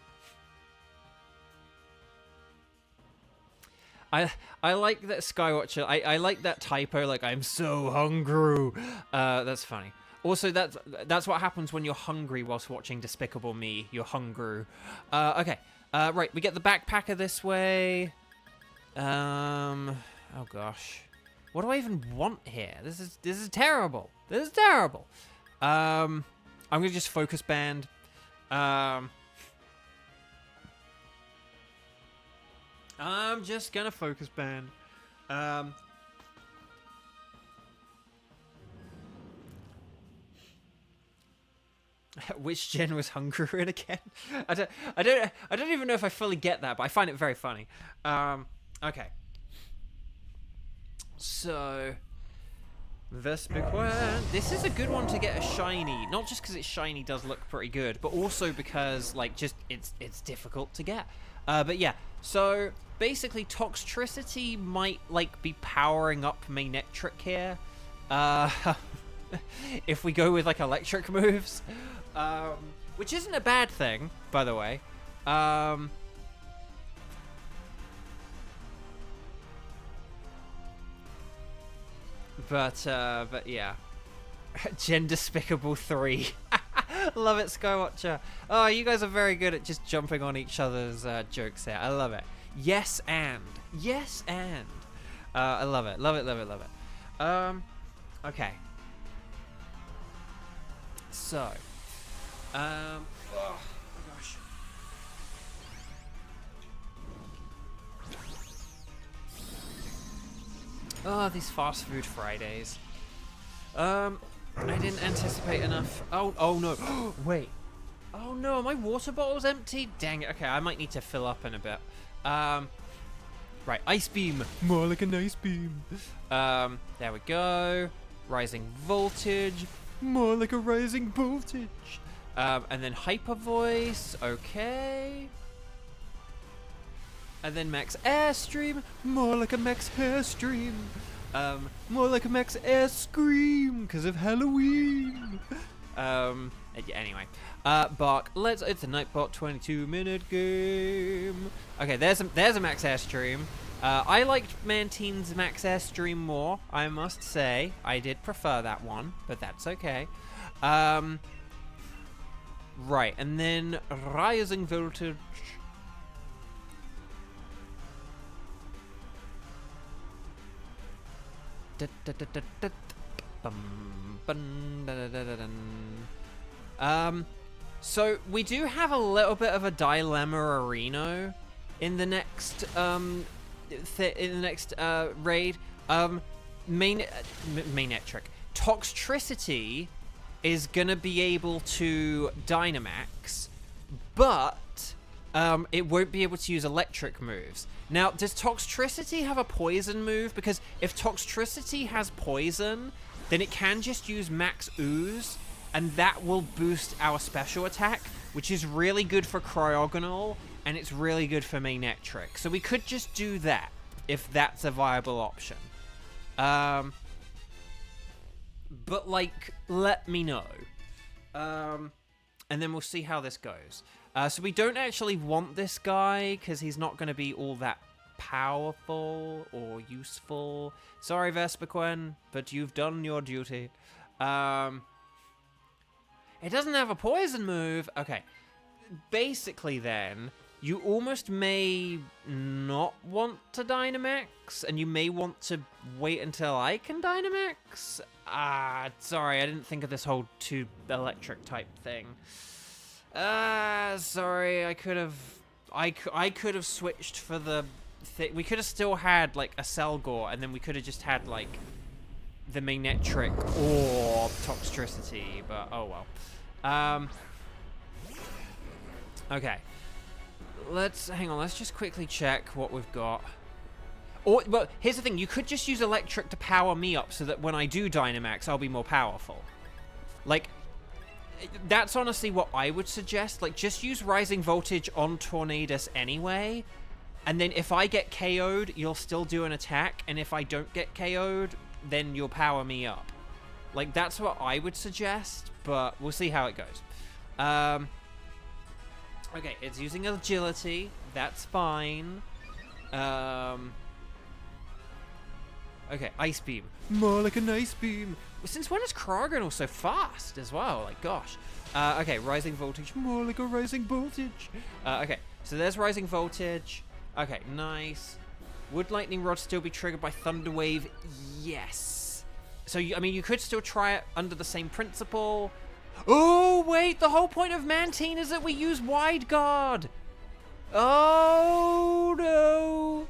like that Skywatcher. I like that typo. Like, I'm so hungry. That's funny. Also, that's what happens when you're hungry whilst watching Despicable Me. You're hungry. Okay. Right. We get the backpacker this way. Oh gosh. What do I even want here? This is terrible. This is terrible. I'm gonna just focus band. I'm just gonna focus band. Which gen was Hungarian again? I don't even know if I fully get that, but I find it very funny. Okay. So, Vespiquen. This is a good one to get a shiny, not just because it's shiny does look pretty good, but also because like just it's difficult to get. But yeah, so basically Toxtricity might like be powering up Manectric here. If we go with like electric moves, which isn't a bad thing, by the way. But yeah. Gen Despicable 3. Love it, Skywatcher. Oh, you guys are very good at just jumping on each other's jokes here. I love it. Yes, and. Yes, and. I love it. Love it, love it, love it. Okay. So. Oh, my gosh. Oh, these fast food Fridays. I didn't anticipate enough. Oh no. Wait. Oh no, my water bottle's empty? Dang it. Okay, I might need to fill up in a bit. Right, Ice Beam. More like an Ice Beam. There we go. Rising Voltage. More like a Rising Voltage. And then Hyper Voice. Okay. And then Max Airstream. More like a Max Airstream. More like a Max Air Scream because of Halloween. Anyway, Bark. It's a Nightbot 22-minute game. Okay, there's a Max Airstream. I liked Mantine's Max Airstream more. I must say, I did prefer that one, but that's okay. Right, and then Rising Voltage. So we do have a little bit of a dilemma arena in the next raid. Manectric. Toxtricity is gonna be able to Dynamax, but it won't be able to use electric moves. Now, does Toxtricity have a poison move? Because if Toxtricity has poison, then it can just use Max Ooze, and that will boost our special attack, which is really good for Cryogonal, and it's really good for Manectric. So we could just do that, if that's a viable option. But, like, let me know. And then we'll see how this goes. So we don't actually want this guy, because he's not going to be all that powerful or useful. Sorry, Vespiquen, but you've done your duty. It doesn't have a poison move. Okay. Basically, then, you almost may not want to Dynamax, and you may want to wait until I can Dynamax. Sorry, I didn't think of this whole two electric type thing. Sorry, I could have switched for the thing. We could have still had, like, a Selgor, and then we could have just had, like, the Manectric or Toxtricity, but oh well. Okay. Hang on, let's just quickly check what we've got. But here's the thing, you could just use Electric to power me up so that when I do Dynamax, I'll be more powerful. Like, that's honestly what I would suggest. Like, just use Rising Voltage on Tornadus anyway, and then if I get KO'd, you'll still do an attack, and if I don't get KO'd, then you'll power me up. Like, that's what I would suggest, but we'll see how it goes. Okay, it's using Agility. That's fine. Okay, Ice Beam. More like an Ice Beam. Since when is Cryogonal so fast as well? Like, gosh. Okay, Rising Voltage. More like a Rising Voltage. Okay, so there's Rising Voltage. Okay, nice. Would Lightning Rod still be triggered by Thunder Wave? Yes. So, I mean, you could still try it under the same principle. Oh, wait, the whole point of Mantine is that we use Wide Guard. Oh, no.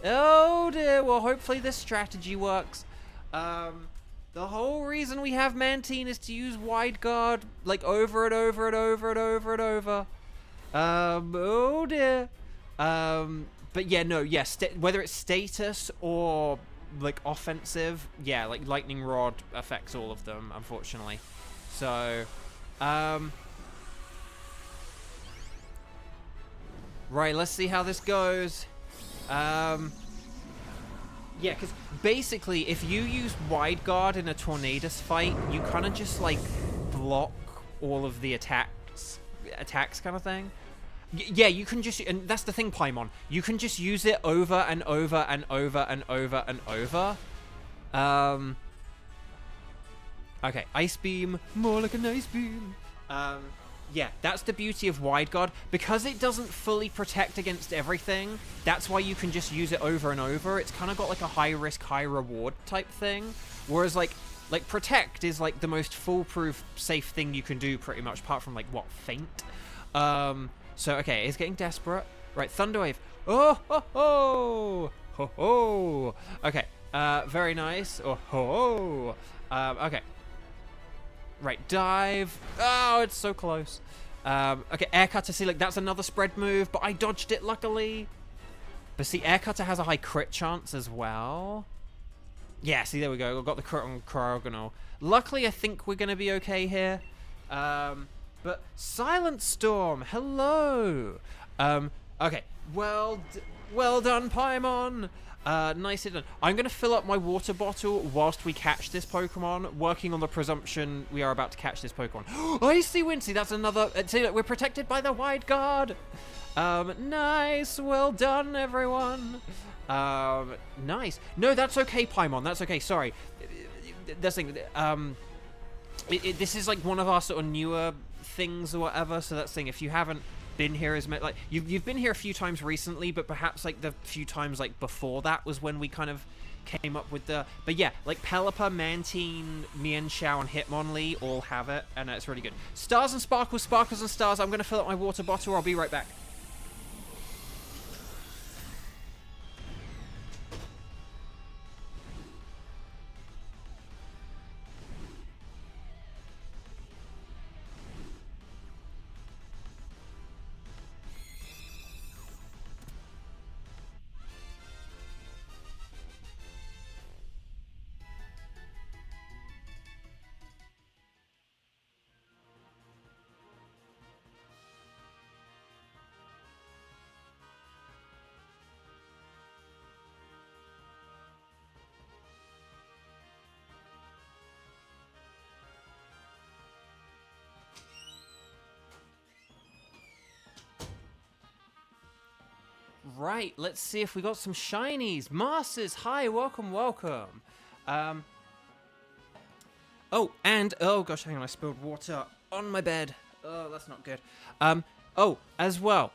Oh, dear. Well, hopefully this strategy works. The whole reason we have Mantine is to use Wide Guard, like, over and over and over and over and over. Oh dear. But yeah, no, yeah, whether it's status or, like, offensive, yeah, like, Lightning Rod affects all of them, unfortunately. So, right, let's see how this goes. Yeah, because basically, if you use Wide Guard in a Tornadus fight, you kind of just, like, block all of the attacks kind of thing. Yeah, you can just, and that's the thing, Paimon. You can just use it over and over and over and over and over. Okay, Ice Beam, more like an Ice Beam. Yeah, that's the beauty of Wide Guard. Because it doesn't fully protect against everything, that's why you can just use it over and over. It's kind of got like a high risk, high reward type thing. Whereas like Protect is like the most foolproof, safe thing you can do pretty much, apart from like, what, Feint? So, okay, it's getting desperate. Right, Thunder Wave. Oh, ho, ho! Ho, ho! Okay, very nice. Oh, ho, ho! Okay. Right, Dive. Oh, it's so close. Okay, Air Cutter. See, like, that's another spread move, but I dodged it, luckily. But see, Air Cutter has a high crit chance as well. Yeah, see, there we go. We've got the crit on Cryogonal. Luckily, I think we're going to be okay here. But Silent Storm, hello. Okay, well done, Paimon. Nicely done. I'm going to fill up my water bottle whilst we catch this Pokemon, working on the presumption we are about to catch this Pokemon. Icy Wind, see, that's another... See, look, we're protected by the Wide Guard. Nice, well done, everyone. Nice. No, that's okay, Paimon, that's okay, sorry. This thing, this is like one of our sort of newer things or whatever, so that's the thing, if you haven't been here as much, like you've been here a few times recently, but perhaps like the few times like before that was when we kind of came up with the, but yeah, like Pelipper, Mantine, Mienshao, and Hitmonlee all have it, and it's really good. Stars and Sparkles, Sparkles and Stars. I'm gonna fill up my water bottle, I'll be right back. Right, let's see if we got some shinies. Masters, hi, welcome, welcome. Oh, and, oh gosh, hang on, I spilled water on my bed. Oh, that's not good. Oh, as well,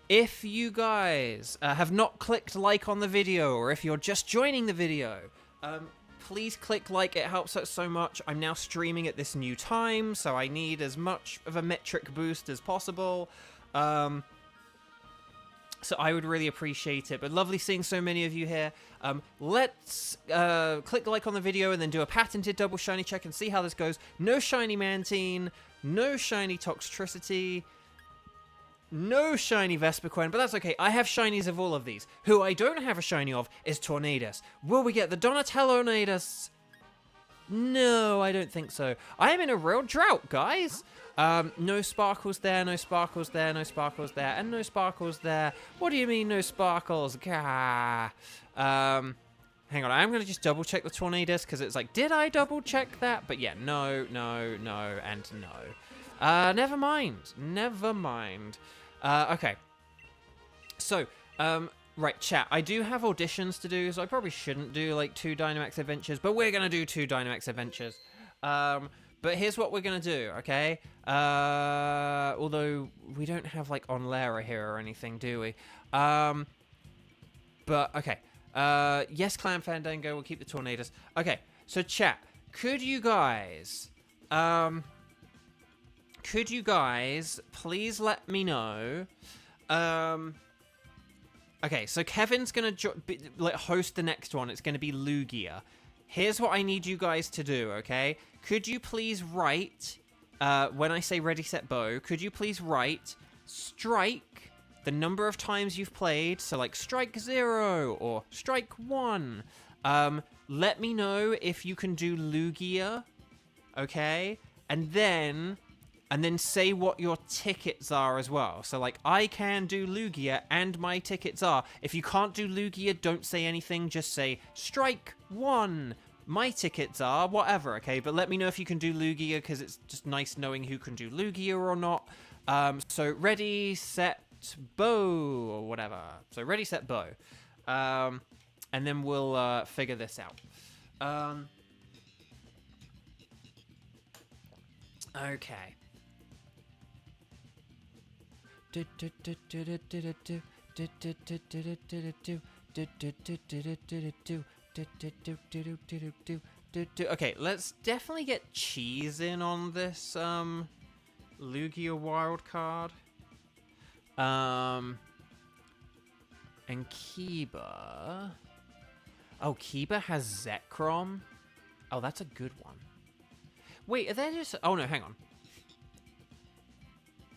if you guys have not clicked like on the video, or if you're just joining the video, please click like, it helps us so much. I'm now streaming at this new time, so I need as much of a metric boost as possible. So I would really appreciate it. But lovely seeing so many of you here. Let's click like on the video and then do a patented double shiny check and see how this goes. No shiny Mantine, no shiny Toxtricity, no shiny Vespiquen, but that's okay. I have shinies of all of these. Who I don't have a shiny of is Tornadus. Will we get the Donatello-Nadus? No, I don't think so. I am in a real drought, guys. No sparkles there, no sparkles there, no sparkles there, and no sparkles there. What do you mean no sparkles? Gah. Hang on, I'm going to just double check the Tornadus, because it's like, did I double check that? But yeah, no, no, no, and no. Never mind. Never mind. Okay. So, right, chat, I do have auditions to do, so I probably shouldn't do, like, 2 Dynamax Adventures, but we're going to do 2 Dynamax Adventures. But here's what we're going to do, okay? Although we don't have, like, Onlera here or anything, do we? But, okay. Yes, Clan Fandango, we'll keep the Tornadus. Okay, so chat, could you guys please let me know, okay, so Kevin's gonna host the next one. It's gonna be Lugia. here's what I need you guys to do, okay? Could you please write, when I say ready, set, bow, could you please write strike, the number of times you've played, so like strike 0 or strike 1. Let me know if you can do Lugia, okay? And then say what your tickets are as well. So like, I can do Lugia and my tickets are. If you can't do Lugia, don't say anything, just say strike 1. My tickets are whatever, okay? But let me know if you can do Lugia, because it's just nice knowing who can do Lugia or not. So ready, set, bow, or whatever. So ready, set, bow. And then we'll figure this out. Okay. Okay, let's definitely get Cheese in on this Lugia wild card. And Kiba. Oh, Kiba has Zekrom. Oh, that's a good one. Wait, are there just... Oh, no, hang on.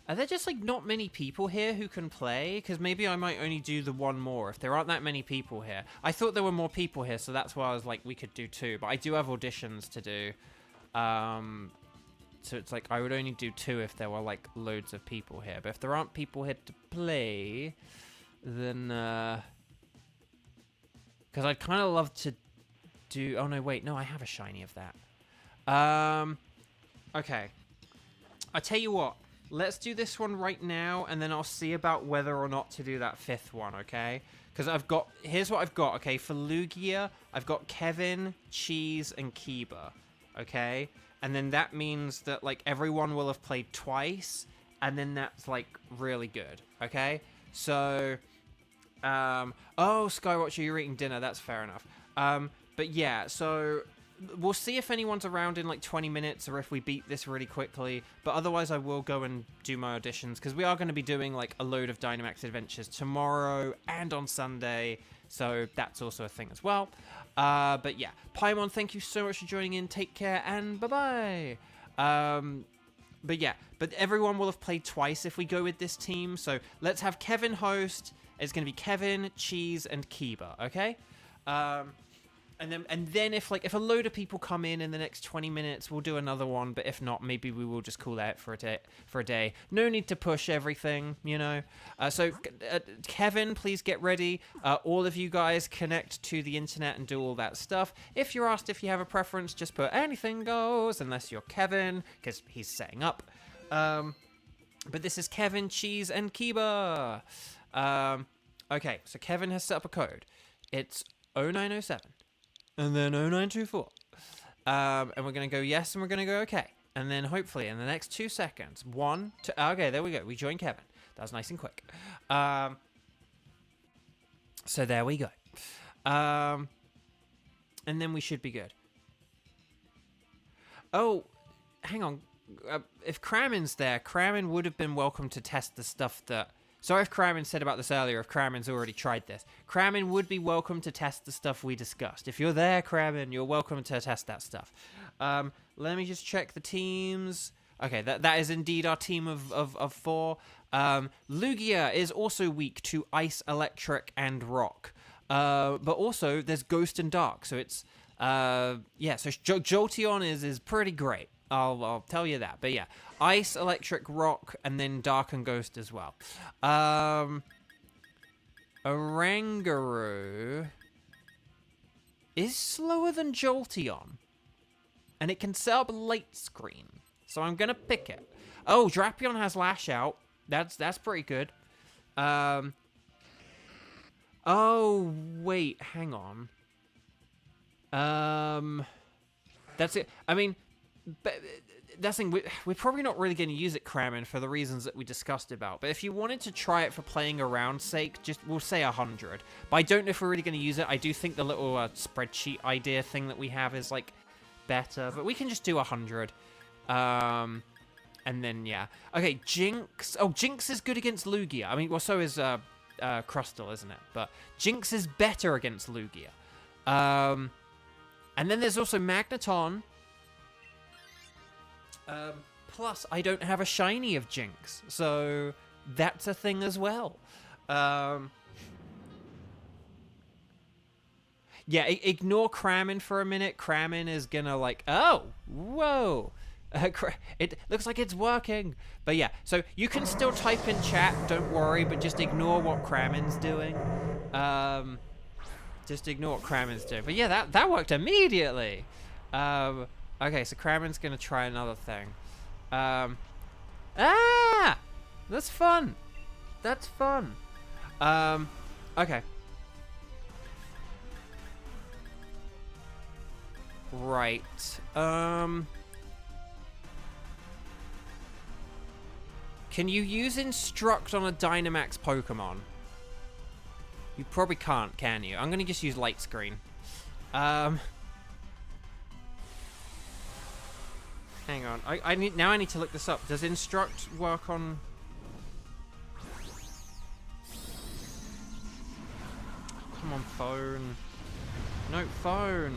Are there just, like, not many people here who can play? Because maybe I might only do the one more if there aren't that many people here. I thought there were more people here, so that's why I was like, we could do 2. But I do have auditions to do. So it's like, I would only do 2 if there were, like, loads of people here. But if there aren't people here to play, then... Because I'd kind of love to do... Oh, no, wait. No, I have a shiny of that. Okay. I tell you what. Let's do this one right now, and then I'll see about whether or not to do that 5th one, okay? Because I've got... Here's what I've got, okay? For Lugia, I've got Kevin, Cheese, and Kiba, okay? And then that means that, like, everyone will have played twice, and then that's, like, really good, okay? So... oh, Skywatcher, you're eating dinner. That's fair enough. But yeah, so we'll see if anyone's around in like 20 minutes or if we beat this really quickly. But otherwise, I will go and do my auditions because we are going to be doing like a load of Dynamax Adventures tomorrow and on Sunday. So that's also a thing as well. But yeah, Paimon, thank you so much for joining in. Take care and bye-bye. But yeah, but everyone will have played twice if we go with this team. So let's have Kevin host. It's going to be Kevin, Cheese, and Kiba, okay? And then if a load of people come in the next 20 minutes, we'll do another one. But if not, maybe we will just call out for a day. No need to push everything, you know. So Kevin, please get ready. All of you guys connect to the internet and do all that stuff. If you're asked if you have a preference, just put anything goes, unless you're Kevin, because he's setting up. But this is Kevin, Cheese, and Kiba. Okay, so Kevin has set up a code. It's 0907 and then 0924. And we're going to go yes and we're going to go okay. And then hopefully in the next 2 seconds, 1, 2, okay, there we go. We joined Kevin. That was nice and quick. So there we go. And then we should be good. Oh, hang on. If Kramen's there, Kramen would have been welcome to test the stuff that... Sorry if Kramen said about this earlier, if Kramen's already tried this. Kramen would be welcome to test the stuff we discussed. If you're there, Kramen, you're welcome to test that stuff. Let me just check the teams. Okay, that is indeed our team of 4. Lugia is also weak to Ice, Electric, and Rock. But also, there's Ghost and Dark, so it's... yeah, so Jolteon is pretty great. I'll tell you that. But yeah, Ice, Electric, Rock, and then Dark and Ghost as well. Oranguru is slower than Jolteon. And it can set up Light Screen. So I'm going to pick it. Oh, Drapion has Lash Out. That's pretty good. Oh, wait, hang on. That's it. I mean... But that's the thing, we're probably not really going to use it, Kramen, for the reasons that we discussed about. But if you wanted to try it for playing around sake, we'll say 100. But I don't know if we're really going to use it. I do think the little spreadsheet idea thing that we have is, like, better. But we can just do 100. And then, yeah. Okay, Jinx. Oh, Jinx is good against Lugia. I mean, well, so is Crustle, isn't it? But Jinx is better against Lugia. And then there's also Magneton. Plus, I don't have a shiny of Jinx, so that's a thing as well. Yeah, ignore Kramen for a minute. Kramen is gonna like, oh, whoa. It looks like it's working. But yeah, so you can still type in chat, don't worry, but just ignore what Kramen's doing. Just ignore what Kramen's doing. But yeah, that worked immediately. Okay, so Kramen's gonna try another thing. That's fun. That's fun. Okay. Right. Can you use Instruct on a Dynamax Pokemon? You probably can't, can you? I'm gonna just use Light Screen. Hang on. I need to look this up. Does Instruct work on? Come on, phone. No, phone.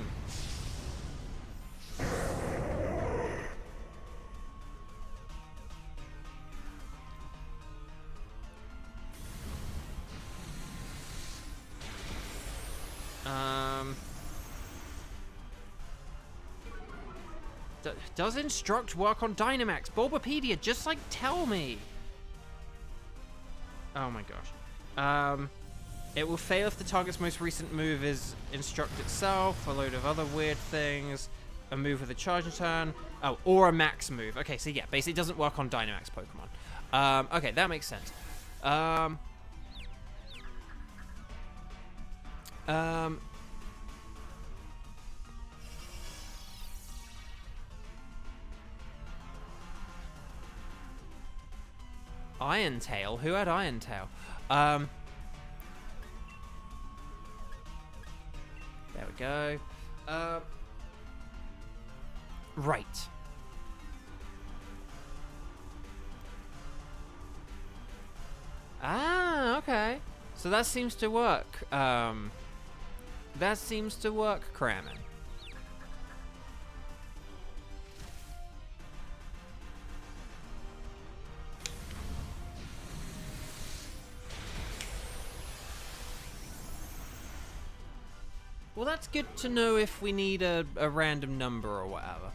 Does Instruct work on Dynamax? Bulbapedia, just like tell me. Oh my gosh. It will fail if the target's most recent move is Instruct itself, a load of other weird things, a move with a charge return, oh, or a max move. Okay, so yeah, basically it doesn't work on Dynamax Pokemon. Okay, that makes sense. Iron Tail? Who had Iron Tail? There we go. Right. Ah, okay. So that seems to work. That seems to work, Kramen. Well, that's good to know if we need a random number or whatever.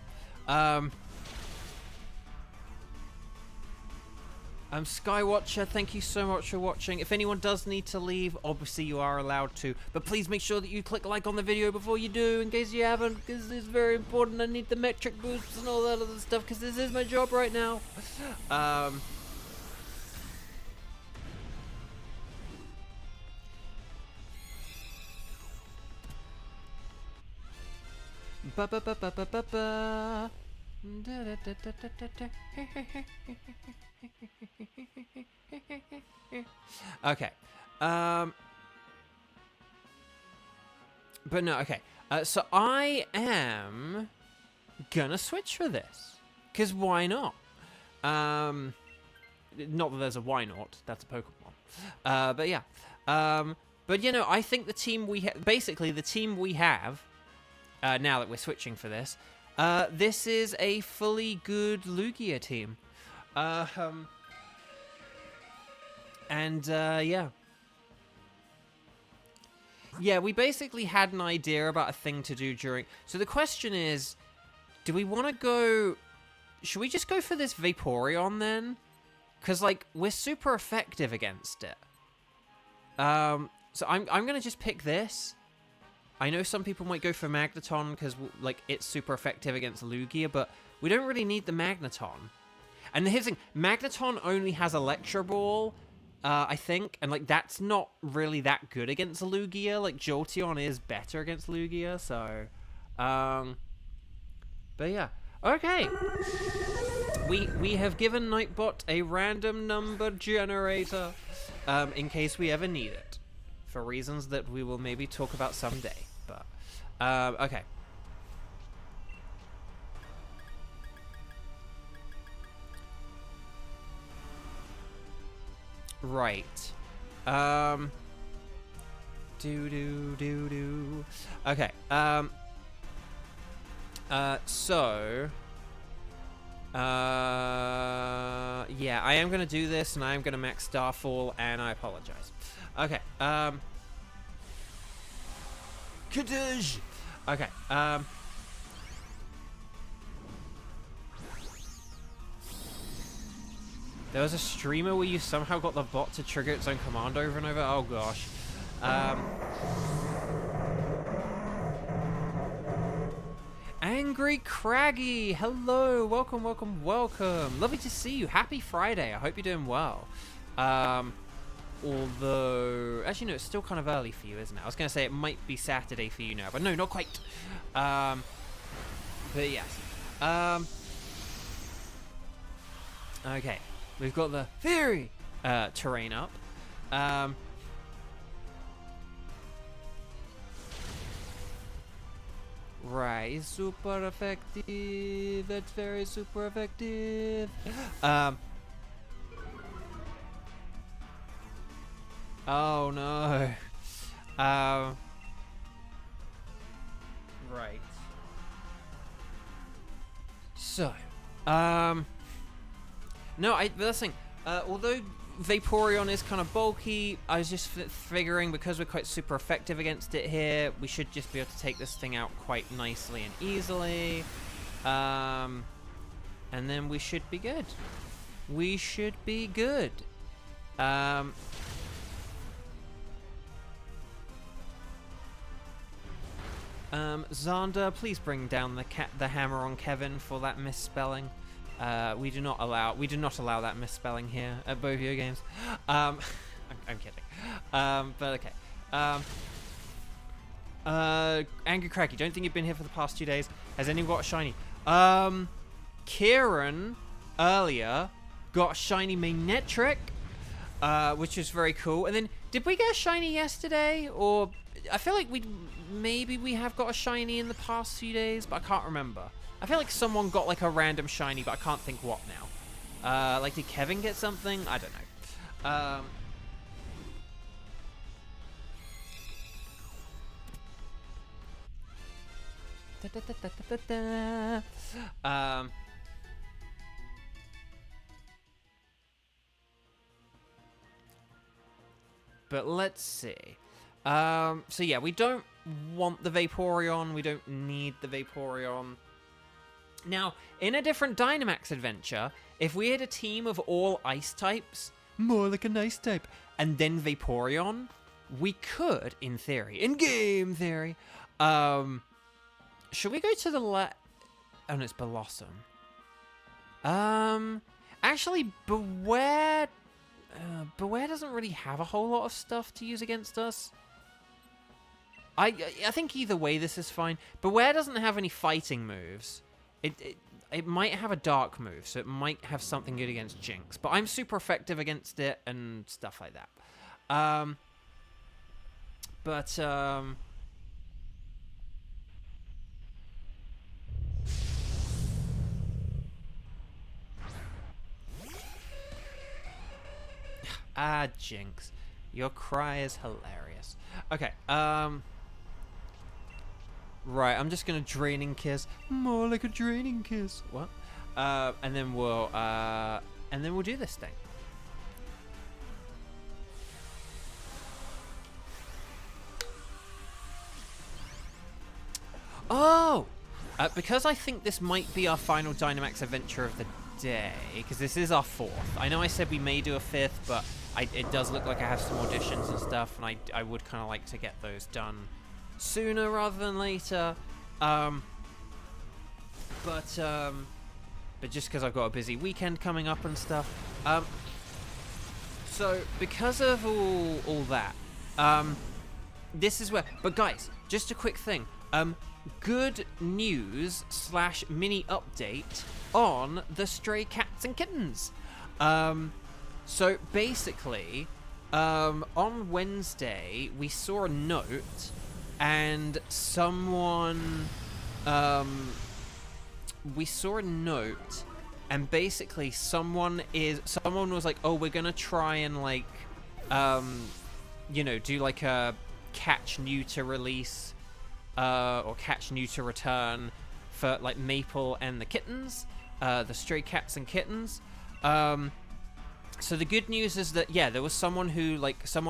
Skywatcher, thank you so much for watching. If anyone does need to leave, obviously you are allowed to, but please make sure that you click like on the video before you do, in case you haven't, because it's very important. I need the metric boosts and all that other stuff, because this is my job right now. Okay. But no, okay. So I am gonna switch for this. Because why not? Not that there's a why not. That's a Pokemon. But yeah. But you know, I think the team basically the team we have, now that we're switching for this, this is a fully good Lugia team. Yeah. Yeah, we basically had an idea about a thing to do during... So the question is, do we want to go... Should we just go for this Vaporeon then? Because, like, we're super effective against it. So I'm going to just pick this. I know some people might go for Magneton because, like, it's super effective against Lugia, but we don't really need the Magneton. And here's the thing, Magneton only has Electro Ball, I think, and, like, that's not really that good against Lugia. Like, Jolteon is better against Lugia, so, but yeah. Okay. We have given Nightbot a random number generator, in case we ever need it, for reasons that we will maybe talk about someday, but, okay. Right. Okay. Yeah, I am going to do this, and I am going to max Starfall, and I apologize. Okay, Kadoosh! Okay, there was a streamer where you somehow got the bot to trigger its own command over and over. Oh, gosh. Angry Craggy, hello, welcome, welcome, welcome. Lovely to see you. Happy Friday. I hope you're doing well. Although, actually, no, it's still kind of early for you, isn't it? I was going to say it might be Saturday for you now, but no, not quite. But yes. Okay, we've got the theory terrain up. Right, it's super effective. That's very super effective. Oh no. Right. So, no, that's the thing. Although Vaporeon is kind of bulky, I was just figuring because we're quite super effective against it here, we should just be able to take this thing out quite nicely and easily. And then we should be good. We should be good. Xander, please bring down the hammer on Kevin for that misspelling. We do not allow that misspelling here at Bovio Games. I'm kidding. But okay. Angry Cracky, don't think you've been here for the past 2 days. Has anyone got a shiny? Kieran earlier got a shiny Magnetric, which was very cool. And then did we get a shiny yesterday? Or I feel like maybe we have got a shiny in the past few days, but I can't remember. I feel like someone got like a random shiny, but I can't think what now. Like, did Kevin get something? I don't know. But let's see. So yeah, we don't want the Vaporeon. We don't need the Vaporeon. Now, in a different Dynamax adventure, if we had a team of all ice types, more like an ice type, and then Vaporeon, we could, in theory, in game theory, should we go to the oh no, it's Blossom. Actually, Beware doesn't really have a whole lot of stuff to use against us. I think either way this is fine. Beware doesn't have any fighting moves. It might have a dark move, so it might have something good against Jinx. But I'm super effective against it and stuff like that. Jinx. Your cry is hilarious. Okay, right, I'm just gonna Draining Kiss. More like a Draining Kiss. What? And then we'll do this thing. Oh! Because I think this might be our final Dynamax adventure of the day, because this is our 4th. I know I said we may do a 5th, but it does look like I have some auditions and stuff, and I would kind of like to get those done sooner rather than later. But just because I've got a busy weekend coming up and stuff. So because of all that, this is where. But guys, just a quick thing. Good news / mini update on the stray cats and kittens. So basically, on Wednesday we saw a note, and we saw a note, and basically someone was like, oh, we're gonna try and like, do like a catch new to release, or catch new to return for like Maple and the kittens, the stray cats and kittens. So the good news is that, yeah, there was someone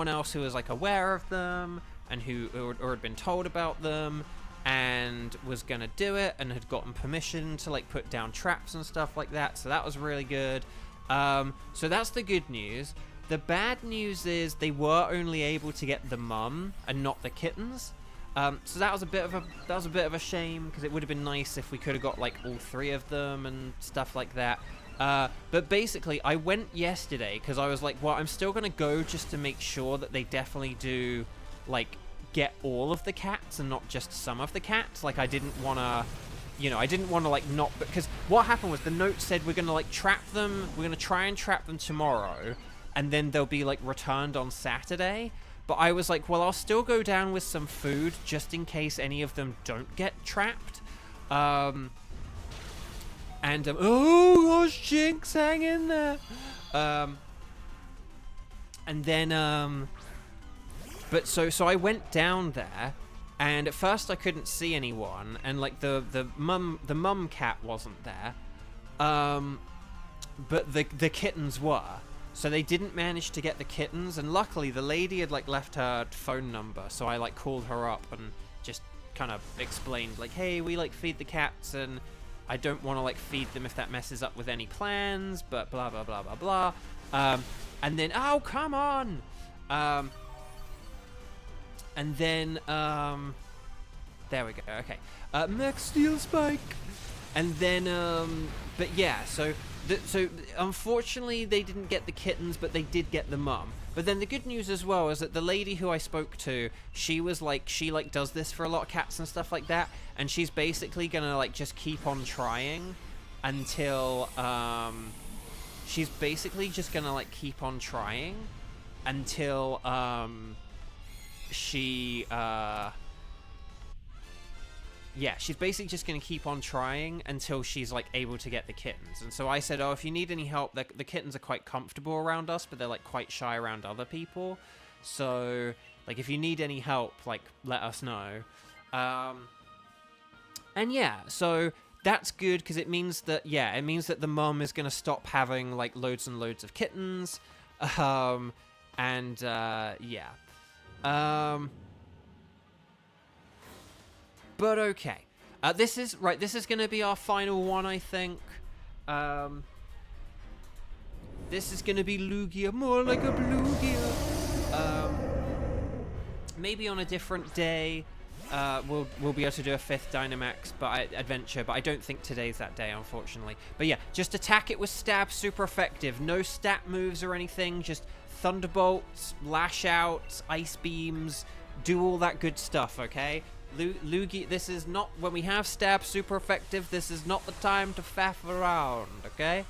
else who was like aware of them and who had been told about them and was gonna do it and had gotten permission to like put down traps and stuff like that. So that was really good. So that's the good news. The bad news is they were only able to get the mum and not the kittens. So that was a bit of a shame, because it would have been nice if we could have got like all 3 of them and stuff like that. But basically, I went yesterday because I was like, well, I'm still gonna go just to make sure that they definitely do like get all of the cats and not just some of the cats. Like, I didn't want to like not, because what happened was the note said we're gonna like trap them, we're gonna try and trap them tomorrow, and then they'll be like returned on Saturday. But I was like, well, I'll still go down with some food just in case any of them don't get trapped. Oh gosh, Jinx, hang in there. And then but so I went down there, and at first I couldn't see anyone, and like the mum cat wasn't there, but the kittens were. So they didn't manage to get the kittens, and luckily the lady had like left her phone number, so I like called her up and just kind of explained like, hey, we like feed the cats, and I don't want to like feed them if that messes up with any plans, but blah blah blah blah blah. And then, oh, come on. And then, there we go, okay. Max Steel Spike! And then, but yeah, so unfortunately they didn't get the kittens, but they did get the mum. But then the good news as well is that the lady who I spoke to, she was like, she like does this for a lot of cats and stuff like that, and she's basically gonna like just keep on trying until, she's basically just gonna like keep on trying until, yeah, she's basically just going to keep on trying until she's, like, able to get the kittens. And so I said, oh, if you need any help, the kittens are quite comfortable around us, but they're, like, quite shy around other people. So, like, if you need any help, like, let us know. And, yeah, so that's good, because it means that, yeah, it means that the mum is going to stop having, like, loads and loads of kittens. Yeah. But okay. This is going to be our final one, I think. This is going to be Lugia, more like a Bluegia. Maybe on a different day, we'll be able to do a 5th Dynamax adventure, but I don't think today's that day, unfortunately. But yeah, just attack it with stab, super effective. No stat moves or anything, just thunderbolts, lash out, ice beams, do all that good stuff, okay? Lugia, this is not, when we have stab super effective, this is not the time to faff around, okay?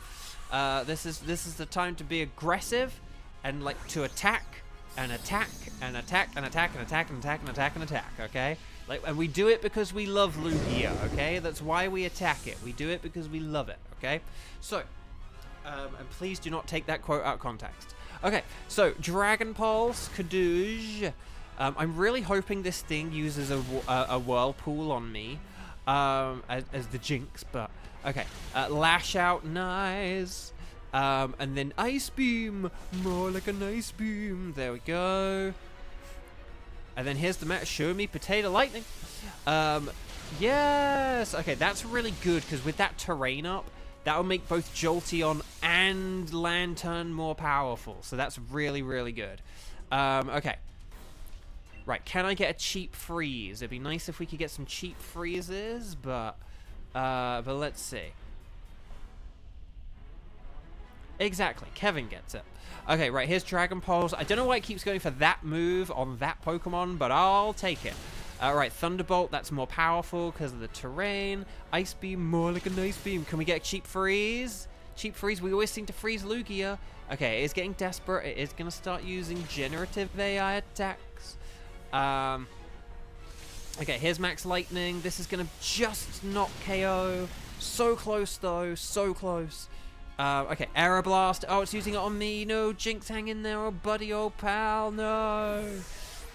This is the time to be aggressive and like to attack and attack and attack and attack and attack and attack and attack and attack, okay? Like, and we do it because we love Lugia, okay? That's why we attack it. We do it because we love it, okay? So, and please do not take that quote out of context. Okay, so Dragon Pulse, Kadoosh. I'm really hoping this thing uses a whirlpool on me, as the Jinx, but okay. Lash out, nice. And then Ice Beam, more like an Ice Beam. There we go. And then here's the match. Show me Potato Lightning. Yes. Okay, that's really good, because with that terrain up, that will make both Jolteon and Lantern more powerful. So that's really, really good. Okay. Right, can I get a cheap freeze? It'd be nice if we could get some cheap freezes, but let's see. Exactly, Kevin gets it. Okay, right, here's Dragon Pulse. I don't know why it keeps going for that move on that Pokemon, but I'll take it. Right, Thunderbolt, that's more powerful because of the terrain. Ice Beam, more like a Ice Beam. Can we get a cheap freeze? Cheap freeze, we always seem to freeze Lugia. Okay, it is getting desperate. It is going to start using generative AI attacks. Okay, here's Max Lightning. This is gonna just not KO. So close though, so close. Okay, Air Blast. Oh, it's using it on me. No, Jinx, hang in there, oh buddy, oh pal, no.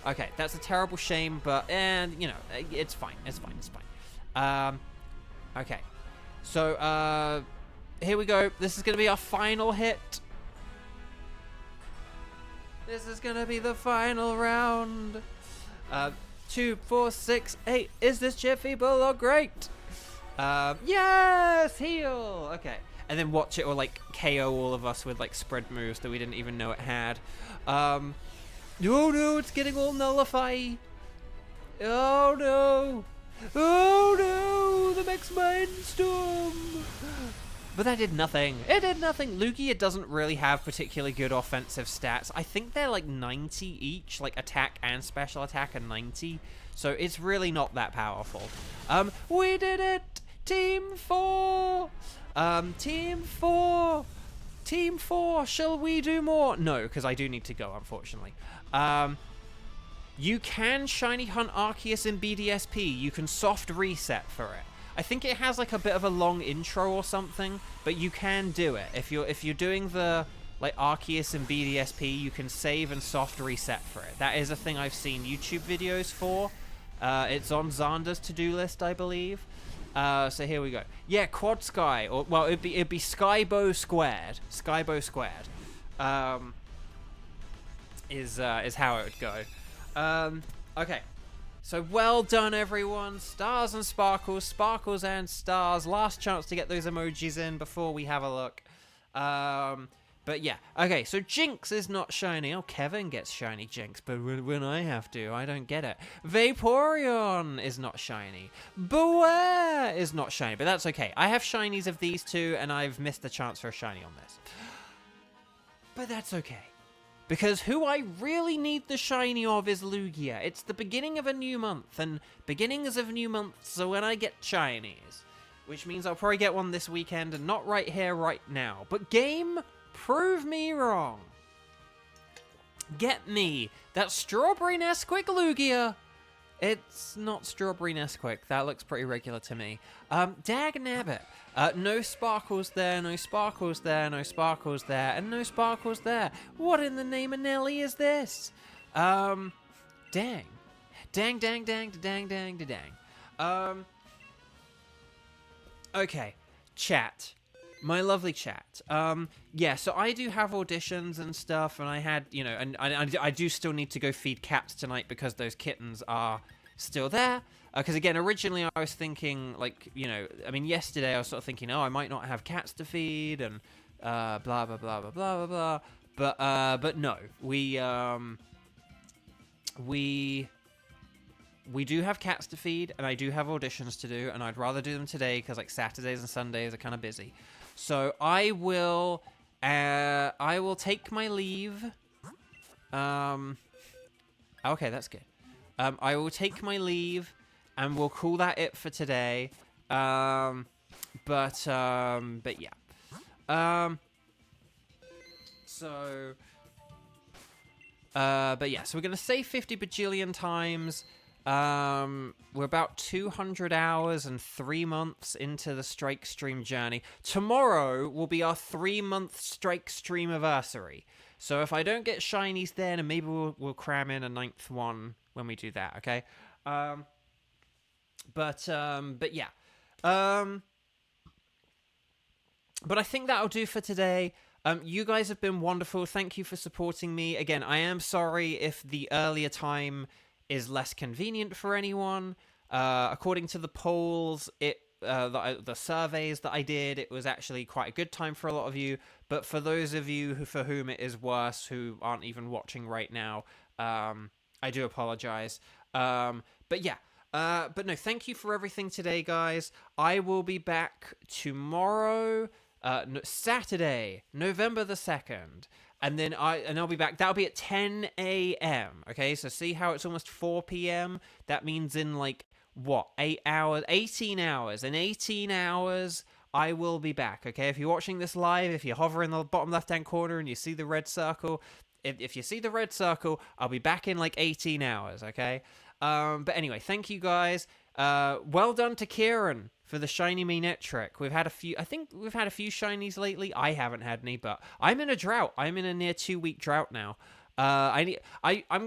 Okay, that's a terrible shame, but, and you know, it's fine, it's fine, it's fine. Okay. So, here we go. This is going to be our final hit. This is going to be the final round. 2, 4, 6, 8. Is this chip feeble or great? Yes! Heal! Okay. And then watch it or, like, KO all of us with, like, spread moves that we didn't even know it had. Oh no, it's getting all nullified. Oh no! Oh no! The Max Mindstorm! But that did nothing. It did nothing. Lugia doesn't really have particularly good offensive stats. I think they're like 90 each, like attack and special attack are 90. So it's really not that powerful. We did it! Team 4! Team 4! Team 4, shall we do more? No, because I do need to go, unfortunately. You can shiny hunt Arceus in BDSP. You can soft reset for it. I think it has like a bit of a long intro or something, but you can do it. If you're doing the like Arceus and BDSP, you can save and soft reset for it. That is a thing I've seen YouTube videos for. It's on Xander's to-do list, I believe. So here we go. Yeah, Quad Sky, or well, it'd be Skybow squared. Skybow squared. Is how it would go. Okay. So well done, everyone. Stars and sparkles, sparkles and stars. Last chance to get those emojis in before we have a look. But yeah. Okay, so Jinx is not shiny. Oh, Kevin gets shiny Jinx, but when I have to, I don't get it. Vaporeon is not shiny. Beware is not shiny, but that's okay. I have shinies of these two, and I've missed the chance for a shiny on this. But that's okay. Because who I really need the shiny of is Lugia. It's the beginning of a new month, and beginnings of new months are when I get shinies. Which means I'll probably get one this weekend, and not right here, right now. But game, prove me wrong. Get me that Strawberry Nesquik Lugia. It's not Strawberry Nesquik. That looks pretty regular to me. Dagnabbit. No sparkles there, no sparkles there, no sparkles there, and no sparkles there. What in the name of Nelly is this? Dang. Dang, dang, dang, dang, dang, dang. Okay. Chat. My lovely chat. Yeah, so I do have auditions and stuff, and I had, you know, and I do still need to go feed cats tonight because those kittens are still there. Because, again, originally I was thinking, like, you know, I mean, yesterday I was sort of thinking, oh, I might not have cats to feed, and blah, blah, blah, blah, blah, blah, blah. But no, we do have cats to feed, and I do have auditions to do, and I'd rather do them today because, like, Saturdays and Sundays are kind of busy. So I will take my leave. Okay, that's good. I will take my leave, and we'll call that it for today. But yeah. But yeah, so we're gonna say 50 bajillion times. We're about 200 hours and 3 months into the Strike Stream journey. Tomorrow will be our 3-month Strike Stream anniversary. So if I don't get shinies then, and maybe we'll cram in a 9th one when we do that, okay? But yeah. But I think that'll do for today. You guys have been wonderful. Thank you for supporting me. Again, I am sorry if the earlier time is less convenient for anyone. According to the polls, the surveys that I did, it was actually quite a good time for a lot of you. But for those of you for whom it is worse, who aren't even watching right now, I do apologize. But yeah. But no, thank you for everything today, guys. I will be back tomorrow, Saturday, November the 2nd. And then I'll be back. That'll be at 10 a.m. Okay, so see how it's almost 4 p.m.? That means in like, what, 8 hours? 18 hours. In 18 hours, I will be back. Okay, if you're watching this live, if you hover in the bottom left-hand corner and you see the red circle, if you see the red circle, I'll be back in like 18 hours. Okay. But anyway, thank you guys. Well done to Kieran for the shiny Manectric. I think we've had a few shinies lately. I haven't had any, but I'm in a drought. I'm in a near 2-week drought now. I'm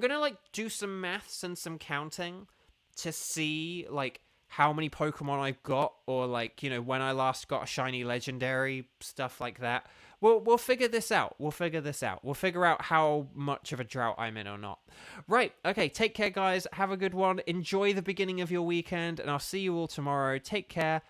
gonna like do some maths and some counting to see like how many Pokemon I've got, or like, you know, when I last got a shiny legendary, stuff like that. We'll figure this out. We'll figure out how much of a drought I'm in or not. Right, okay, take care, guys. Have a good one. Enjoy the beginning of your weekend, and I'll see you all tomorrow. Take care.